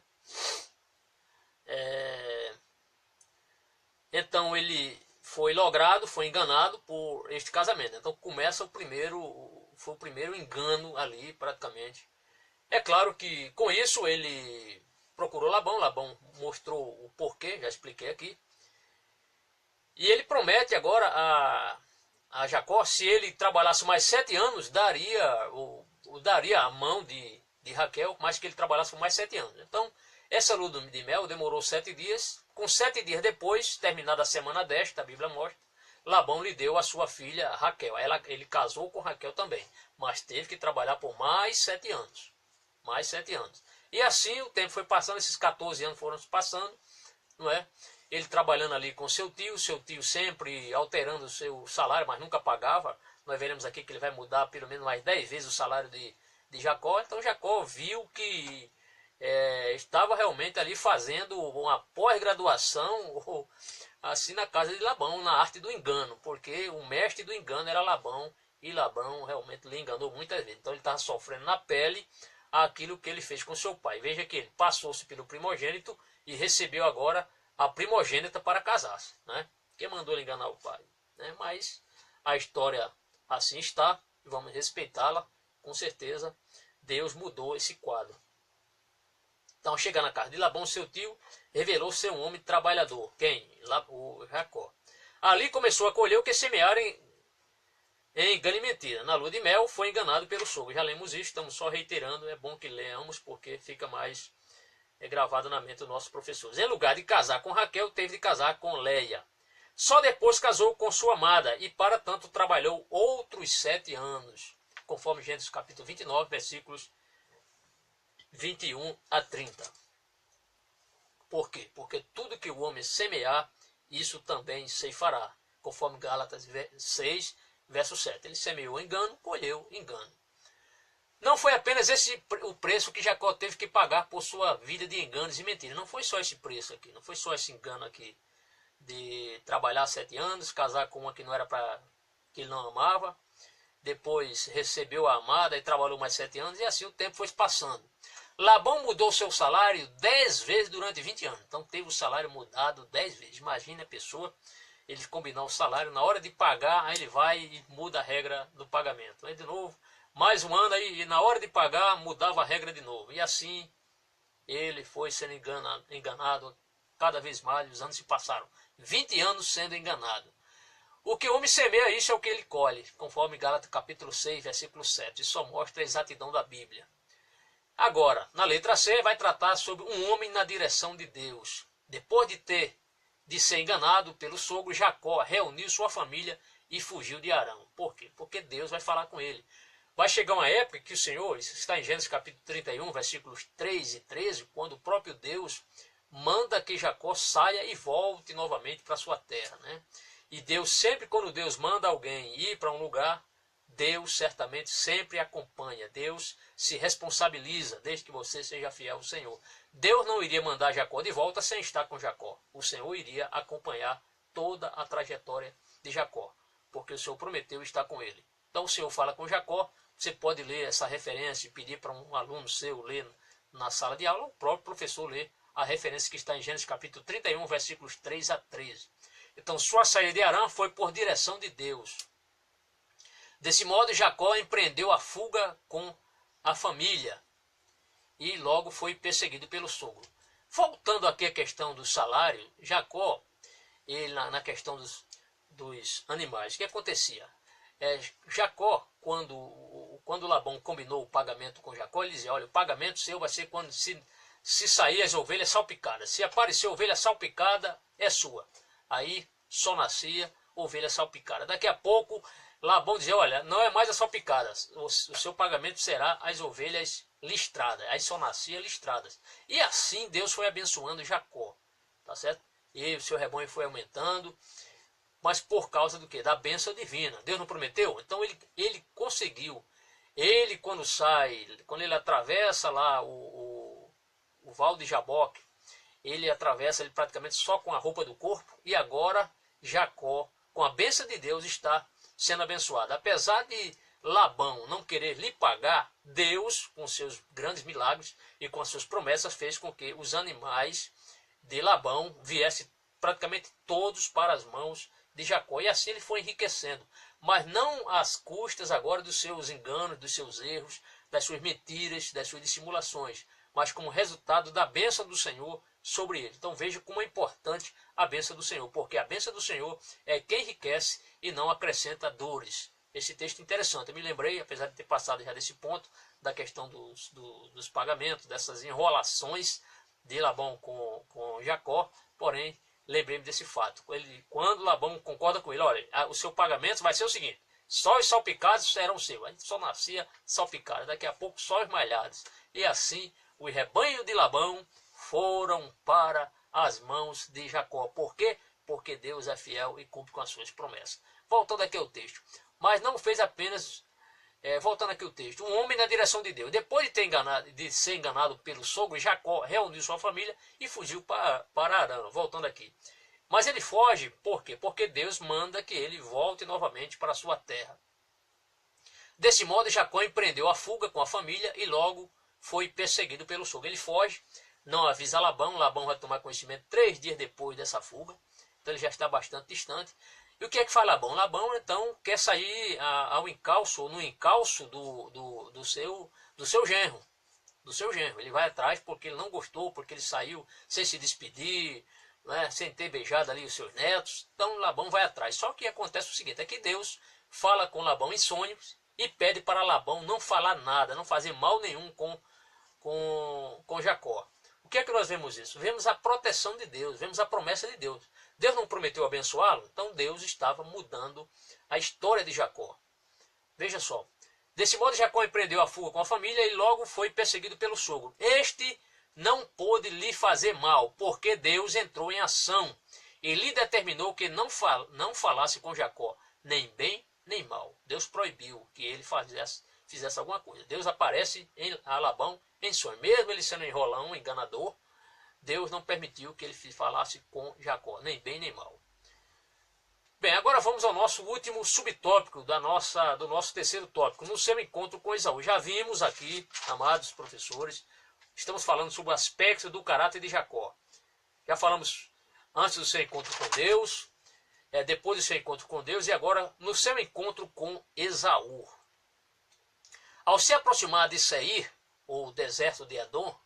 A: Então ele foi logrado, foi enganado por este casamento. Então começa foi o primeiro engano ali praticamente. É claro que com isso ele procurou Labão, Labão mostrou o porquê, já expliquei aqui. E ele promete agora a Jacó, se ele trabalhasse mais 7 anos, daria a mão de Raquel, mas que ele trabalhasse por mais 7 anos. Então, essa lua de mel demorou 7 dias. Com 7 dias depois, terminada a semana 10, a Bíblia mostra, Labão lhe deu a sua filha Raquel. Ele casou com Raquel também, mas teve que trabalhar por mais 7 anos. Mais 7 anos. E assim o tempo foi passando, esses 14 anos foram se passando, não é? Ele trabalhando ali com seu tio sempre alterando o seu salário, mas nunca pagava. Nós veremos aqui que ele vai mudar pelo menos mais 10 vezes o salário de Jacó. Então Jacó viu que estava realmente ali fazendo uma pós-graduação assim na casa de Labão, na arte do engano, porque o mestre do engano era Labão, e Labão realmente lhe enganou muitas vezes. Então ele estava sofrendo na pele aquilo que ele fez com seu pai. Veja que ele passou-se pelo primogênito e recebeu agora a primogênita para casar-se, né? Quem mandou ele enganar o pai, né? Mas a história assim está, vamos respeitá-la, com certeza Deus mudou esse quadro. Então, chega na casa de Labão, seu tio, revelou ser um homem trabalhador. Quem? O Jacó. Ali começou a colher o que semearam em engano e mentira. Na lua de mel foi enganado pelo sogro. Já lemos isso, estamos só reiterando, é bom que leamos porque fica mais gravado na mente dos nossos professores. Em lugar de casar com Raquel, teve de casar com Leia. Só depois casou com sua amada e para tanto trabalhou outros 7 anos, conforme Gênesis capítulo 29, versículos 21 a 30. Por quê? Porque tudo que o homem semear, isso também ceifará, conforme Gálatas 6, verso 7. Ele semeou engano, colheu engano. Não foi apenas esse o preço que Jacó teve que pagar por sua vida de enganos e mentiras. Não foi só esse preço aqui, não foi só esse engano aqui de trabalhar 7 anos, casar com uma que não era para que ele não amava, depois recebeu a amada e trabalhou mais 7 anos, e assim o tempo foi passando. Labão mudou seu salário 10 vezes durante 20 anos. Então teve o salário mudado 10 vezes. Imagina a pessoa, ele combinar o salário, na hora de pagar, aí ele vai e muda a regra do pagamento. Aí de novo, mais um ano, aí na hora de pagar, mudava a regra de novo. E assim ele foi sendo enganado cada vez mais, os anos se passaram. 20 anos sendo enganado. O que o homem semeia, isso é o que ele colhe, conforme Gálatas capítulo 6, versículo 7. Isso só mostra a exatidão da Bíblia. Agora, na letra C, vai tratar sobre um homem na direção de Deus. Depois de ser enganado pelo sogro, Jacó reuniu sua família e fugiu de Arão. Por quê? Porque Deus vai falar com ele. Vai chegar uma época que o Senhor, isso está em Gênesis capítulo 31, versículos 3 e 13, quando o próprio Deus manda que Jacó saia e volte novamente para sua terra, né? E Deus sempre, quando Deus manda alguém ir para um lugar, Deus certamente sempre acompanha. Deus se responsabiliza desde que você seja fiel ao Senhor. Deus não iria mandar Jacó de volta sem estar com Jacó. O Senhor iria acompanhar toda a trajetória de Jacó, porque o Senhor prometeu estar com ele. Então o Senhor fala com Jacó você pode ler essa referência e pedir para um aluno seu ler na sala de aula, o próprio professor lê a referência que está em Gênesis capítulo 31, versículos 3 a 13. Então, sua saída de Harã foi por direção de Deus. Desse modo, Jacó empreendeu a fuga com a família e logo foi perseguido pelo sogro. Voltando aqui à questão do salário, Jacó, ele, na questão dos animais, o que acontecia? Jacó, quando Labão combinou o pagamento com Jacó, ele dizia, olha, o pagamento seu vai ser quando se sair as ovelhas salpicadas. Se aparecer ovelha salpicada, é sua. Aí só nascia ovelha salpicada. Daqui a pouco, Labão dizia, olha, não é mais as salpicadas, o seu pagamento será as ovelhas listradas. Aí só nascia listradas. E assim Deus foi abençoando Jacó, tá certo? E o seu rebanho foi aumentando, mas por causa do quê? Da bênção divina. Deus não prometeu? Então ele conseguiu. Ele quando ele atravessa lá o Val de Jaboque, ele atravessa ele praticamente só com a roupa do corpo, e agora Jacó, com a bênção de Deus, está sendo abençoado. Apesar de Labão não querer lhe pagar, Deus, com seus grandes milagres e com as suas promessas, fez com que os animais de Labão viessem praticamente todos para as mãos de Jacó. E assim ele foi enriquecendo, mas não às custas agora dos seus enganos, dos seus erros, das suas mentiras, das suas dissimulações, mas como resultado da bênção do Senhor sobre ele. Então veja como é importante a bênção do Senhor, porque a bênção do Senhor é quem enriquece e não acrescenta dores. Esse texto é interessante. Eu me lembrei, apesar de ter passado já desse ponto, da questão dos pagamentos, dessas enrolações de Labão com Jacó, porém, lembrei-me desse fato. Quando Labão concorda com ele, olha, o seu pagamento vai ser o seguinte, só os salpicados serão seus. Aí só nascia salpicado, daqui a pouco só os malhados. E assim, o rebanho de Labão foram para as mãos de Jacó. Por quê? Porque Deus é fiel e cumpre com as suas promessas. Voltando aqui ao texto. Mas não fez apenas, voltando aqui ao texto, um homem na direção de Deus. Depois de ser enganado pelo sogro, Jacó reuniu sua família e fugiu para Harã. Voltando aqui. Mas ele foge, por quê? Porque Deus manda que ele volte novamente para a sua terra. Desse modo, Jacó empreendeu a fuga com a família e logo foi perseguido pelo sogro. Ele foge, não avisa Labão. Labão vai tomar conhecimento 3 dias depois dessa fuga. Então ele já está bastante distante. E o que é que faz Labão? Labão, então, quer sair ao encalço, ou no encalço do seu genro. Do seu genro. Ele vai atrás porque ele não gostou, porque ele saiu sem se despedir, né, sem ter beijado ali os seus netos. Então Labão vai atrás. Só que acontece o seguinte, é que Deus fala com Labão em sonhos e pede para Labão não falar nada, não fazer mal nenhum com Jacó. O que é que nós vemos isso? Vemos a proteção de Deus, vemos a promessa de Deus. Deus não prometeu abençoá-lo? Então Deus estava mudando a história de Jacó. Veja só. Desse modo Jacó empreendeu a fuga com a família e logo foi perseguido pelo sogro. Este não pôde lhe fazer mal, porque Deus entrou em ação e lhe determinou que não falasse com Jacó, nem bem nem mal. Deus proibiu que ele fizesse alguma coisa. Deus aparece a Labão em sonho. Mesmo ele sendo enrolão, enganador, Deus não permitiu que ele falasse com Jacó, nem bem nem mal. Bem, agora vamos ao nosso último subtópico do nosso terceiro tópico, no seu encontro com Esaú. Já vimos aqui, amados professores, estamos falando sobre o aspecto do caráter de Jacó. Já falamos antes do seu encontro com Deus, depois do seu encontro com Deus e agora no seu encontro com Esaú. Ao se aproximar de Seir, ou deserto de Edom,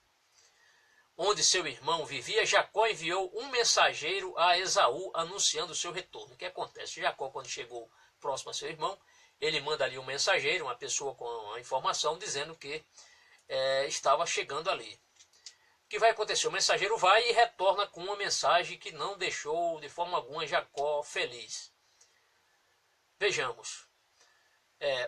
A: onde seu irmão vivia, Jacó enviou um mensageiro a Esaú anunciando o seu retorno. O que acontece? Jacó, quando chegou próximo a seu irmão, ele manda ali um mensageiro, uma pessoa com a informação, dizendo que estava chegando ali. O que vai acontecer? O mensageiro vai e retorna com uma mensagem que não deixou de forma alguma Jacó feliz. Vejamos.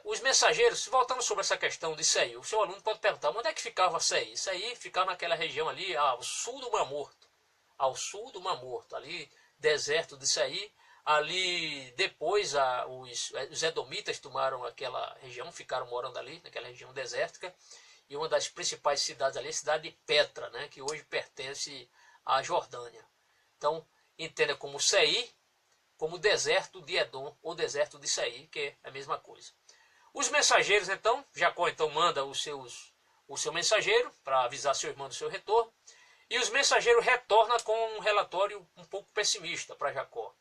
A: Os mensageiros, voltando sobre essa questão de Seir, o seu aluno pode perguntar, onde é que ficava Seir? Seir ficava naquela região ali, ao sul do Mar Morto. Ao sul do Mar Morto, ali, deserto de Seir. Ali, depois, os edomitas tomaram aquela região, ficaram morando ali, naquela região desértica. E uma das principais cidades ali é a cidade de Petra, né, que hoje pertence à Jordânia. Então, entenda como Seir, como deserto de Edom, ou deserto de Seir, que é a mesma coisa. Os mensageiros, então, Jacó então manda o seu mensageiro para avisar seu irmão do seu retorno. E os mensageiros retornam com um relatório um pouco pessimista para Jacó.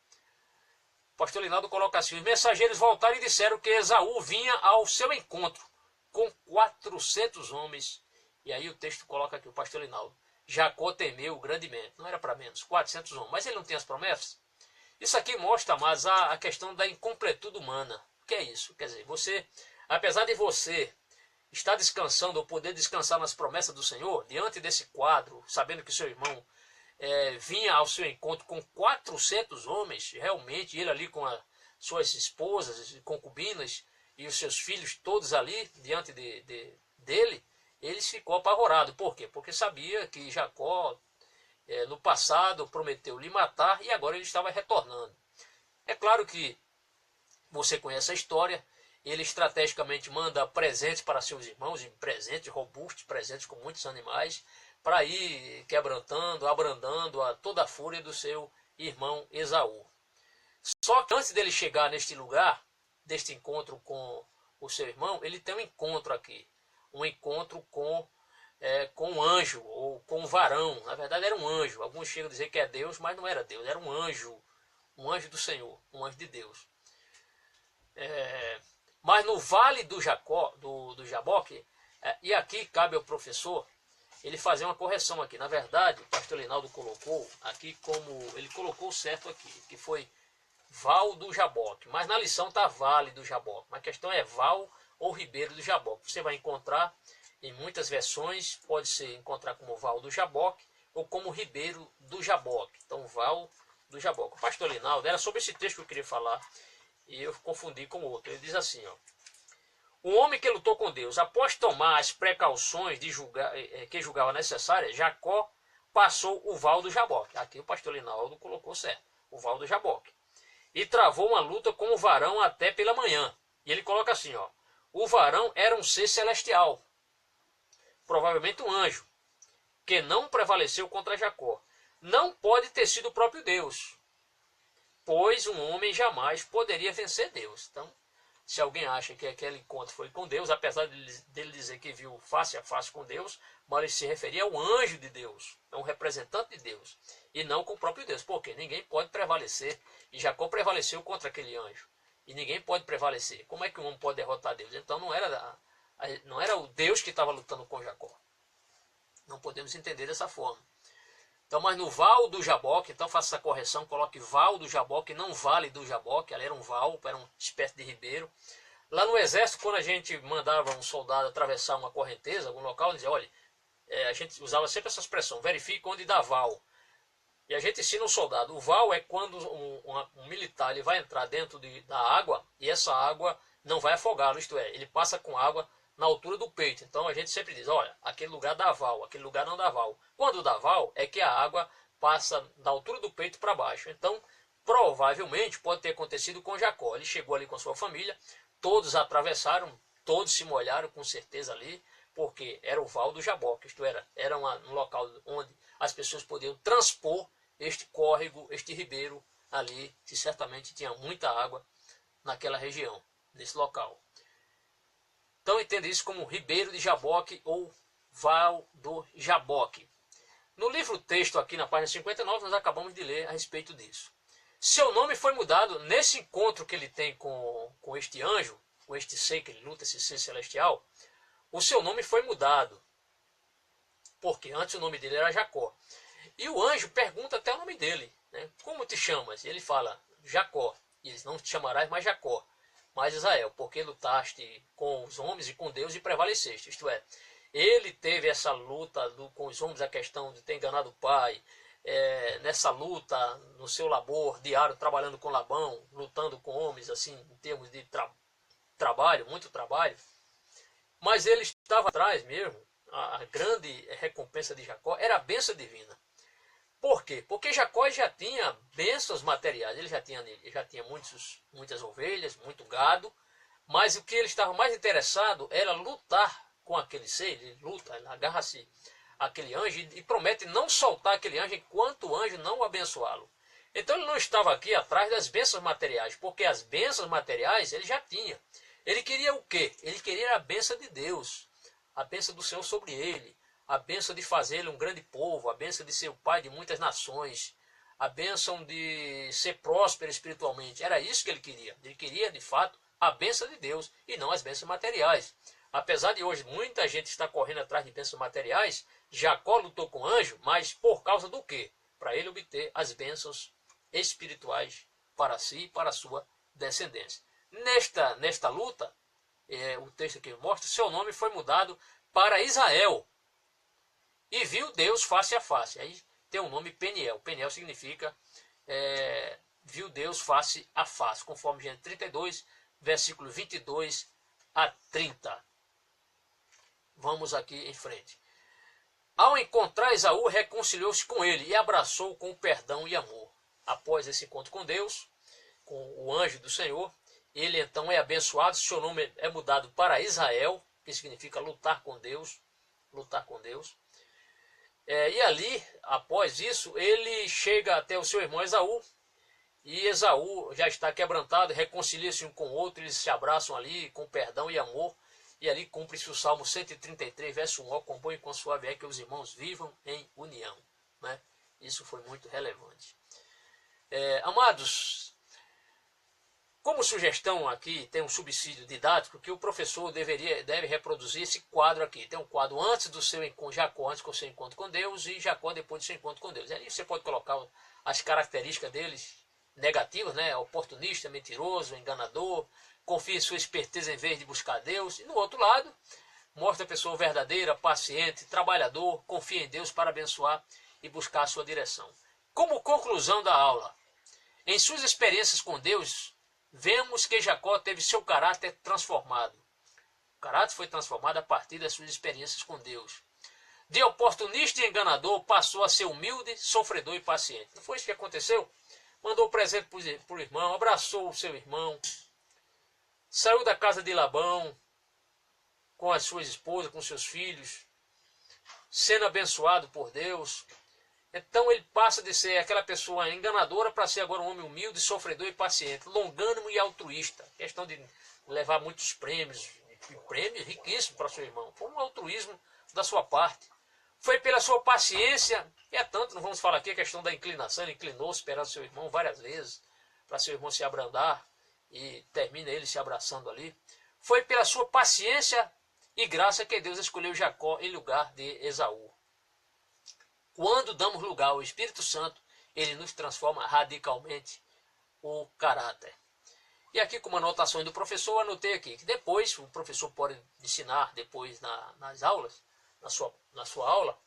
A: O pastor Linaldo coloca assim: os mensageiros voltaram e disseram que Esaú vinha ao seu encontro com 400 homens. E aí o texto coloca aqui, o pastor Linaldo: Jacó temeu grandemente. Não era para menos, 400 homens. Mas ele não tem as promessas? Isso aqui mostra mais a questão da incompletude humana. O que é isso? Quer dizer, você, apesar de você estar descansando ou poder descansar nas promessas do Senhor, diante desse quadro, sabendo que seu irmão vinha ao seu encontro com 400 homens, realmente, ele ali com as suas esposas e concubinas e os seus filhos todos ali diante dele, ele ficou apavorado. Por quê? Porque sabia que Jacó, no passado, prometeu lhe matar e agora ele estava retornando. É claro que você conhece a história. Ele estrategicamente manda presentes para seus irmãos, presentes robustos, presentes com muitos animais, para ir quebrantando, abrandando toda a fúria do seu irmão Esaú. Só que antes dele chegar neste lugar, deste encontro com o seu irmão, ele tem um encontro aqui. Um encontro com um anjo, ou com um varão. Na verdade era um anjo. Alguns chegam a dizer que é Deus, mas não era Deus. Era um anjo do Senhor, um anjo de Deus. Mas no vale do Jaboque, e aqui cabe ao professor ele fazer uma correção aqui. Na verdade, o pastor Linaldo colocou aqui ele colocou certo aqui, que foi Val do Jaboque. Mas na lição está Vale do Jaboque. Mas a questão é Val ou Ribeiro do Jaboque. Você vai encontrar em muitas versões, pode ser encontrar como Val do Jaboque ou como Ribeiro do Jaboque. Então, Val do Jaboque. O pastor Linaldo, era sobre esse texto que eu queria falar, e eu confundi com outro. Ele diz assim, ó: um homem que lutou com Deus, após tomar as precauções que julgava necessárias, Jacó passou o Val do Jaboque. Aqui o pastor Linaldo colocou certo, o Val do Jaboque. E travou uma luta com o varão até pela manhã. E ele coloca assim, ó: o varão era um ser celestial, provavelmente um anjo, que não prevaleceu contra Jacó. Não pode ter sido o próprio Deus, pois um homem jamais poderia vencer Deus. Então, se alguém acha que aquele encontro foi com Deus, apesar dele dizer que viu face a face com Deus, mas ele se referia ao anjo de Deus, a um representante de Deus, e não com o próprio Deus. Porque ninguém pode prevalecer, e Jacó prevaleceu contra aquele anjo, e ninguém pode prevalecer. Como é que um homem pode derrotar Deus? Então não era o Deus que estava lutando com Jacó. Não podemos entender dessa forma. Então, mas no Val do Jaboque, então faça essa correção, coloque Val do Jaboque, não Vale do Jaboque. Ali era um val, era uma espécie de ribeiro. Lá no exército, quando a gente mandava um soldado atravessar uma correnteza, algum local, dizia, olha, a gente usava sempre essa expressão, verifique onde dá val. E a gente ensina o soldado, o val é quando um militar ele vai entrar dentro da água e essa água não vai afogá-lo, isto é, ele passa com água na altura do peito. Então a gente sempre diz, olha, aquele lugar dá val, aquele lugar não dá val. Quando dá val é que a água passa da altura do peito para baixo. Então, provavelmente pode ter acontecido com Jacó. Ele chegou ali com sua família, todos atravessaram, todos se molharam com certeza ali, porque era o Val do Jaboque, isto era um local onde as pessoas podiam transpor este córrego, este ribeiro ali, que certamente tinha muita água naquela região, nesse local. Então entenda isso como Ribeiro de Jaboque ou Val do Jaboque. No livro texto aqui na página 59 nós acabamos de ler a respeito disso. Seu nome foi mudado nesse encontro que ele tem com este anjo, com este ser que ele luta, esse ser celestial. O seu nome foi mudado, porque antes o nome dele era Jacó. E o anjo pergunta até o nome dele, né? Como te chamas? E ele fala, Jacó. E ele não te chamarás mais Jacó, mas Israel, porque lutaste com os homens e com Deus e prevaleceste. Isto é, ele teve essa luta com os homens, a questão de ter enganado o pai, nessa luta, no seu labor diário, trabalhando com Labão, lutando com homens, assim, em termos de trabalho, muito trabalho. Mas ele estava atrás mesmo, a grande recompensa de Jacó era a bênção divina. Por quê? Porque Jacó já tinha bênçãos materiais, ele já tinha muitas ovelhas, muito gado, mas o que ele estava mais interessado era lutar com aquele ser. Ele luta, ele agarra-se àquele anjo e promete não soltar aquele anjo enquanto o anjo não o abençoá-lo. Então ele não estava aqui atrás das bênçãos materiais, porque as bênçãos materiais ele já tinha. Ele queria o quê? Ele queria a bênção de Deus, a bênção do Senhor sobre ele, a bênção de fazê-lo um grande povo, a bênção de ser o pai de muitas nações, a bênção de ser próspero espiritualmente. Era isso que ele queria. Ele queria, de fato, a bênção de Deus e não as bênçãos materiais. Apesar de hoje muita gente estar correndo atrás de bênçãos materiais, Jacó lutou com o anjo, mas por causa do quê? Para ele obter as bênçãos espirituais para si e para a sua descendência. Nesta luta, o texto aqui mostra, seu nome foi mudado para Israel. E viu Deus face a face. Aí tem o nome Peniel. Peniel significa viu Deus face a face, conforme Gênesis 32, versículo 22 a 30. Vamos aqui em frente. Ao encontrar Esaú, reconciliou-se com ele e abraçou com perdão e amor. Após esse encontro com Deus, com o anjo do Senhor, ele então é abençoado, seu nome é mudado para Israel, que significa lutar com Deus, lutar com Deus. E ali, após isso, ele chega até o seu irmão Esaú, e Esaú já está quebrantado, reconcilia-se um com o outro, eles se abraçam ali com perdão e amor, e ali cumpre-se o Salmo 133, verso 1, ó, com bom e com suave é que os irmãos vivam em união. Né? Isso foi muito relevante. Amados, como sugestão aqui, tem um subsídio didático que o professor deve reproduzir esse quadro aqui. Tem um quadro antes do seu encontro, Jacó antes do seu encontro com Deus e Jacó depois do seu encontro com Deus. E ali você pode colocar as características deles negativas, né? Oportunista, mentiroso, enganador, confia em sua esperteza em vez de buscar Deus. E no outro lado, mostra a pessoa verdadeira, paciente, trabalhador, confia em Deus para abençoar e buscar a sua direção. Como conclusão da aula, em suas experiências com Deus, vemos que Jacó teve seu caráter transformado. O caráter foi transformado a partir das suas experiências com Deus. De oportunista e enganador, passou a ser humilde, sofredor e paciente. Não foi isso que aconteceu? Mandou presente para o irmão, abraçou o seu irmão, saiu da casa de Labão com as suas esposas, com seus filhos, sendo abençoado por Deus. Então ele passa de ser aquela pessoa enganadora para ser agora um homem humilde, sofredor e paciente, longânimo e altruísta. Questão de levar muitos prêmios, e prêmios riquíssimos para seu irmão. Foi um altruísmo da sua parte. Foi pela sua paciência, e é tanto, não vamos falar aqui a questão da inclinação, ele inclinou-se perante seu irmão várias vezes, para seu irmão se abrandar, e termina ele se abraçando ali. Foi pela sua paciência e graça que Deus escolheu Jacó em lugar de Esaú. Quando damos lugar ao Espírito Santo, ele nos transforma radicalmente o caráter. E aqui, com uma anotação do professor, anotei aqui que depois, o professor pode ensinar depois nas aulas, na sua aula,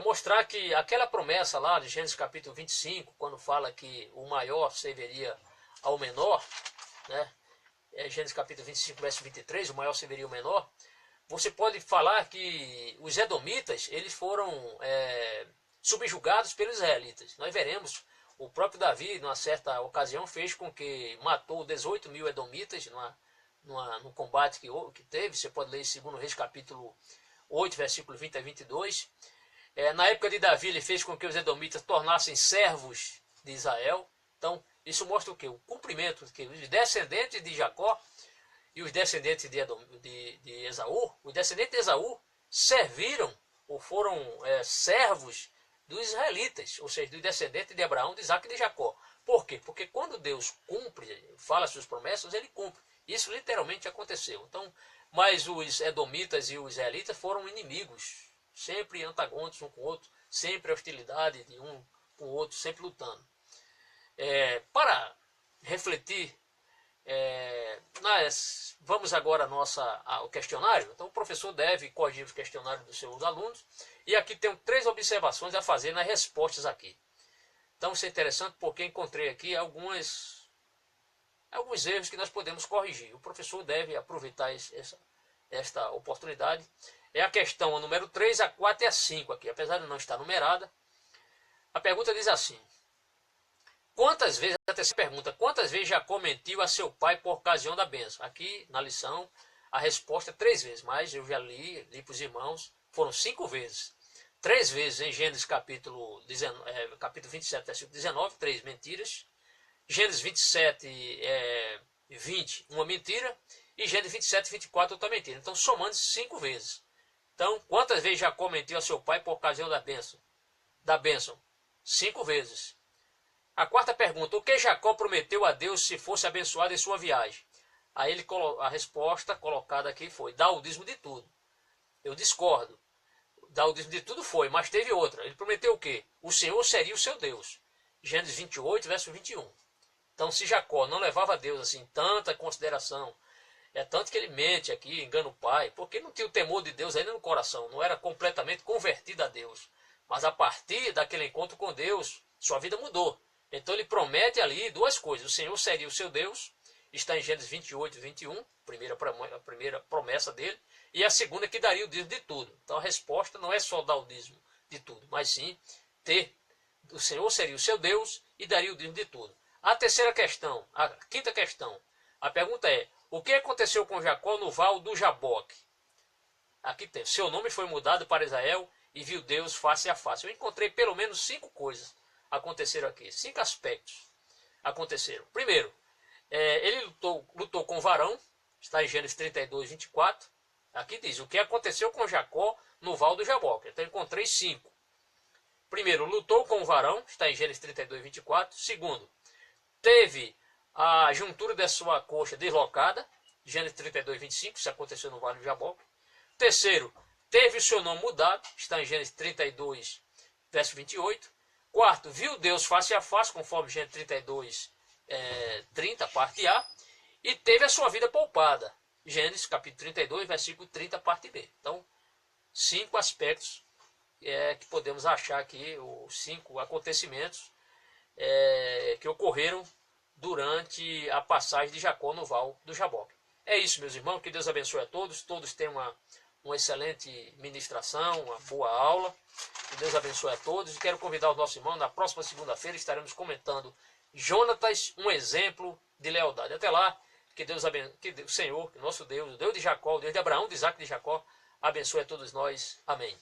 A: mostrar que aquela promessa lá de Gênesis capítulo 25, quando fala que o maior serviria ao menor, né? Gênesis capítulo 25, verso 23, o maior serviria ao menor. Você pode falar que os edomitas, eles foram subjugados pelos israelitas. Nós veremos, o próprio Davi, numa certa ocasião, fez com que matou 18 mil edomitas no combate que teve. Você pode ler em 2 Reis capítulo 8, versículo 20 a 22. Na época de Davi, ele fez com que os edomitas tornassem servos de Israel. Então, isso mostra o quê? O cumprimento que os descendentes de Jacó e os descendentes de Esaú, os descendentes de Esaú serviram ou foram servos dos israelitas, ou seja, dos descendentes de Abraão, de Isaac e de Jacó. Por quê? Porque quando Deus cumpre, fala suas promessas, ele cumpre. Isso literalmente aconteceu. Então, mas os edomitas e os israelitas foram inimigos, sempre antagônicos um com o outro, sempre hostilidade de um com o outro, sempre lutando. Para refletir, vamos agora ao questionário. Então o professor deve corrigir os questionários dos seus alunos. E aqui tem 3 observações a fazer nas respostas aqui. Então isso é interessante porque encontrei aqui alguns erros que nós podemos corrigir. O professor deve aproveitar esta oportunidade. É a questão número 3, a 4 e a 5 aqui. Apesar de não estar numerada, a pergunta diz assim: quantas vezes, a terceira pergunta, quantas vezes Jacó mentiu a seu pai por ocasião da bênção? Aqui na lição a resposta é 3 vezes, mas eu já li para os irmãos, foram 5 vezes. 3 vezes em Gênesis capítulo 27, versículo 19, 3 mentiras. Gênesis 27, 20, uma mentira. E Gênesis 27 e 24 outra mentira. Então, somando 5 vezes. Então, quantas vezes Jacó mentiu a seu pai por ocasião da bênção? Da bênção? 5 vezes. A quarta pergunta: o que Jacó prometeu a Deus se fosse abençoado em sua viagem? Aí a resposta colocada aqui foi: dá o dízimo de tudo. Eu discordo. Dá o dízimo de tudo foi, mas teve outra. Ele prometeu o quê? O Senhor seria o seu Deus. Gênesis 28, verso 21. Então, se Jacó não levava a Deus assim tanta consideração, é tanto que ele mente aqui, engana o pai, porque não tinha o temor de Deus ainda no coração, não era completamente convertido a Deus. Mas a partir daquele encontro com Deus, sua vida mudou. Então ele promete ali duas coisas: o Senhor seria o seu Deus, está em Gênesis 28, 21, a primeira promessa dele, e a segunda que daria o dízimo de tudo. Então a resposta não é só dar o dízimo de tudo, mas sim ter, o Senhor seria o seu Deus e daria o dízimo de tudo. A terceira questão, a quinta questão, a pergunta é: o que aconteceu com Jacó no val do Jaboque? Aqui tem: seu nome foi mudado para Israel e viu Deus face a face. Eu encontrei pelo menos 5 coisas aconteceram aqui, 5 aspectos aconteceram. Primeiro, ele lutou com o varão, está em Gênesis 32, 24. Aqui diz: o que aconteceu com Jacó no val do Jaboque. Então eu encontrei 5. Primeiro, lutou com o varão, está em Gênesis 32, 24. Segundo, teve a juntura da sua coxa deslocada, Gênesis 32, 25, isso aconteceu no vale do Jaboque. Terceiro, teve o seu nome mudado, está em Gênesis 32, verso 28. Quarto, viu Deus face a face, conforme Gênesis 32, 30, parte A. E teve a sua vida poupada, Gênesis capítulo 32, versículo 30, parte B. Então, 5 aspectos que podemos achar aqui, os 5 acontecimentos que ocorreram durante a passagem de Jacó no val do Jaboque. É isso, meus irmãos, que Deus abençoe a todos. Todos tenham uma excelente ministração, uma boa aula. Que Deus abençoe a todos. E quero convidar os nossos irmãos, na próxima segunda-feira estaremos comentando Jonatas, um exemplo de lealdade. Até lá, que Deus que o Senhor, que nosso Deus, o Deus de Jacó, o Deus de Abraão, de Isaac e de Jacó, abençoe a todos nós. Amém.